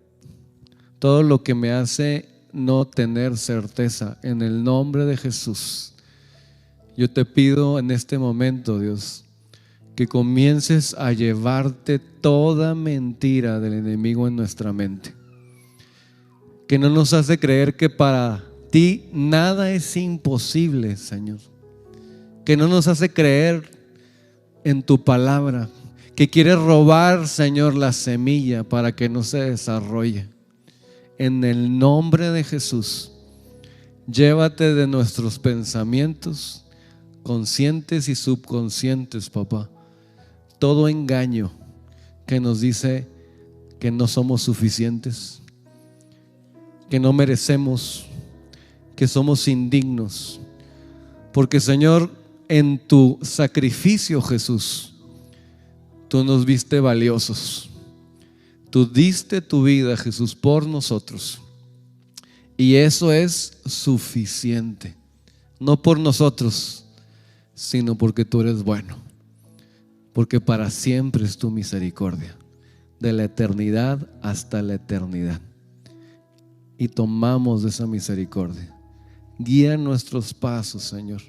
todo lo que me hace no tener certeza. En el nombre de Jesús, yo te pido en este momento, Dios, que comiences a llevarte toda mentira del enemigo en nuestra mente, que no nos hace creer que para ti nada es imposible, Señor, que no nos hace creer en tu palabra, que quiere robar, Señor, la semilla para que no se desarrolle. En el nombre de Jesús, llévate de nuestros pensamientos conscientes y subconscientes, papá, todo engaño que nos dice que no somos suficientes, que no merecemos, que somos indignos. Porque, Señor, en tu sacrificio, Jesús, tú nos viste valiosos. Tú diste tu vida, Jesús, por nosotros. Y eso es suficiente. No por nosotros, sino porque tú eres bueno. Porque para siempre es tu misericordia, de la eternidad hasta la eternidad. Y tomamos de esa misericordia. Guía nuestros pasos, Señor,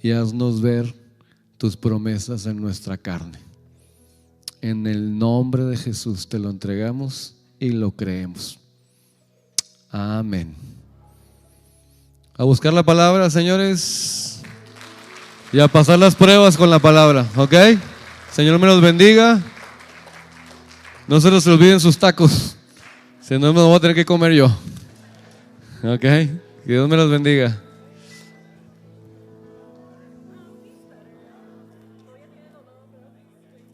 y haznos ver tus promesas en nuestra carne. En el nombre de Jesús te lo entregamos y lo creemos. Amén. A buscar la palabra, señores, y a pasar las pruebas con la palabra, ¿ok? Señor me los bendiga. No se les olviden sus tacos, si no me los voy a tener que comer yo. Ok, que Dios me los bendiga.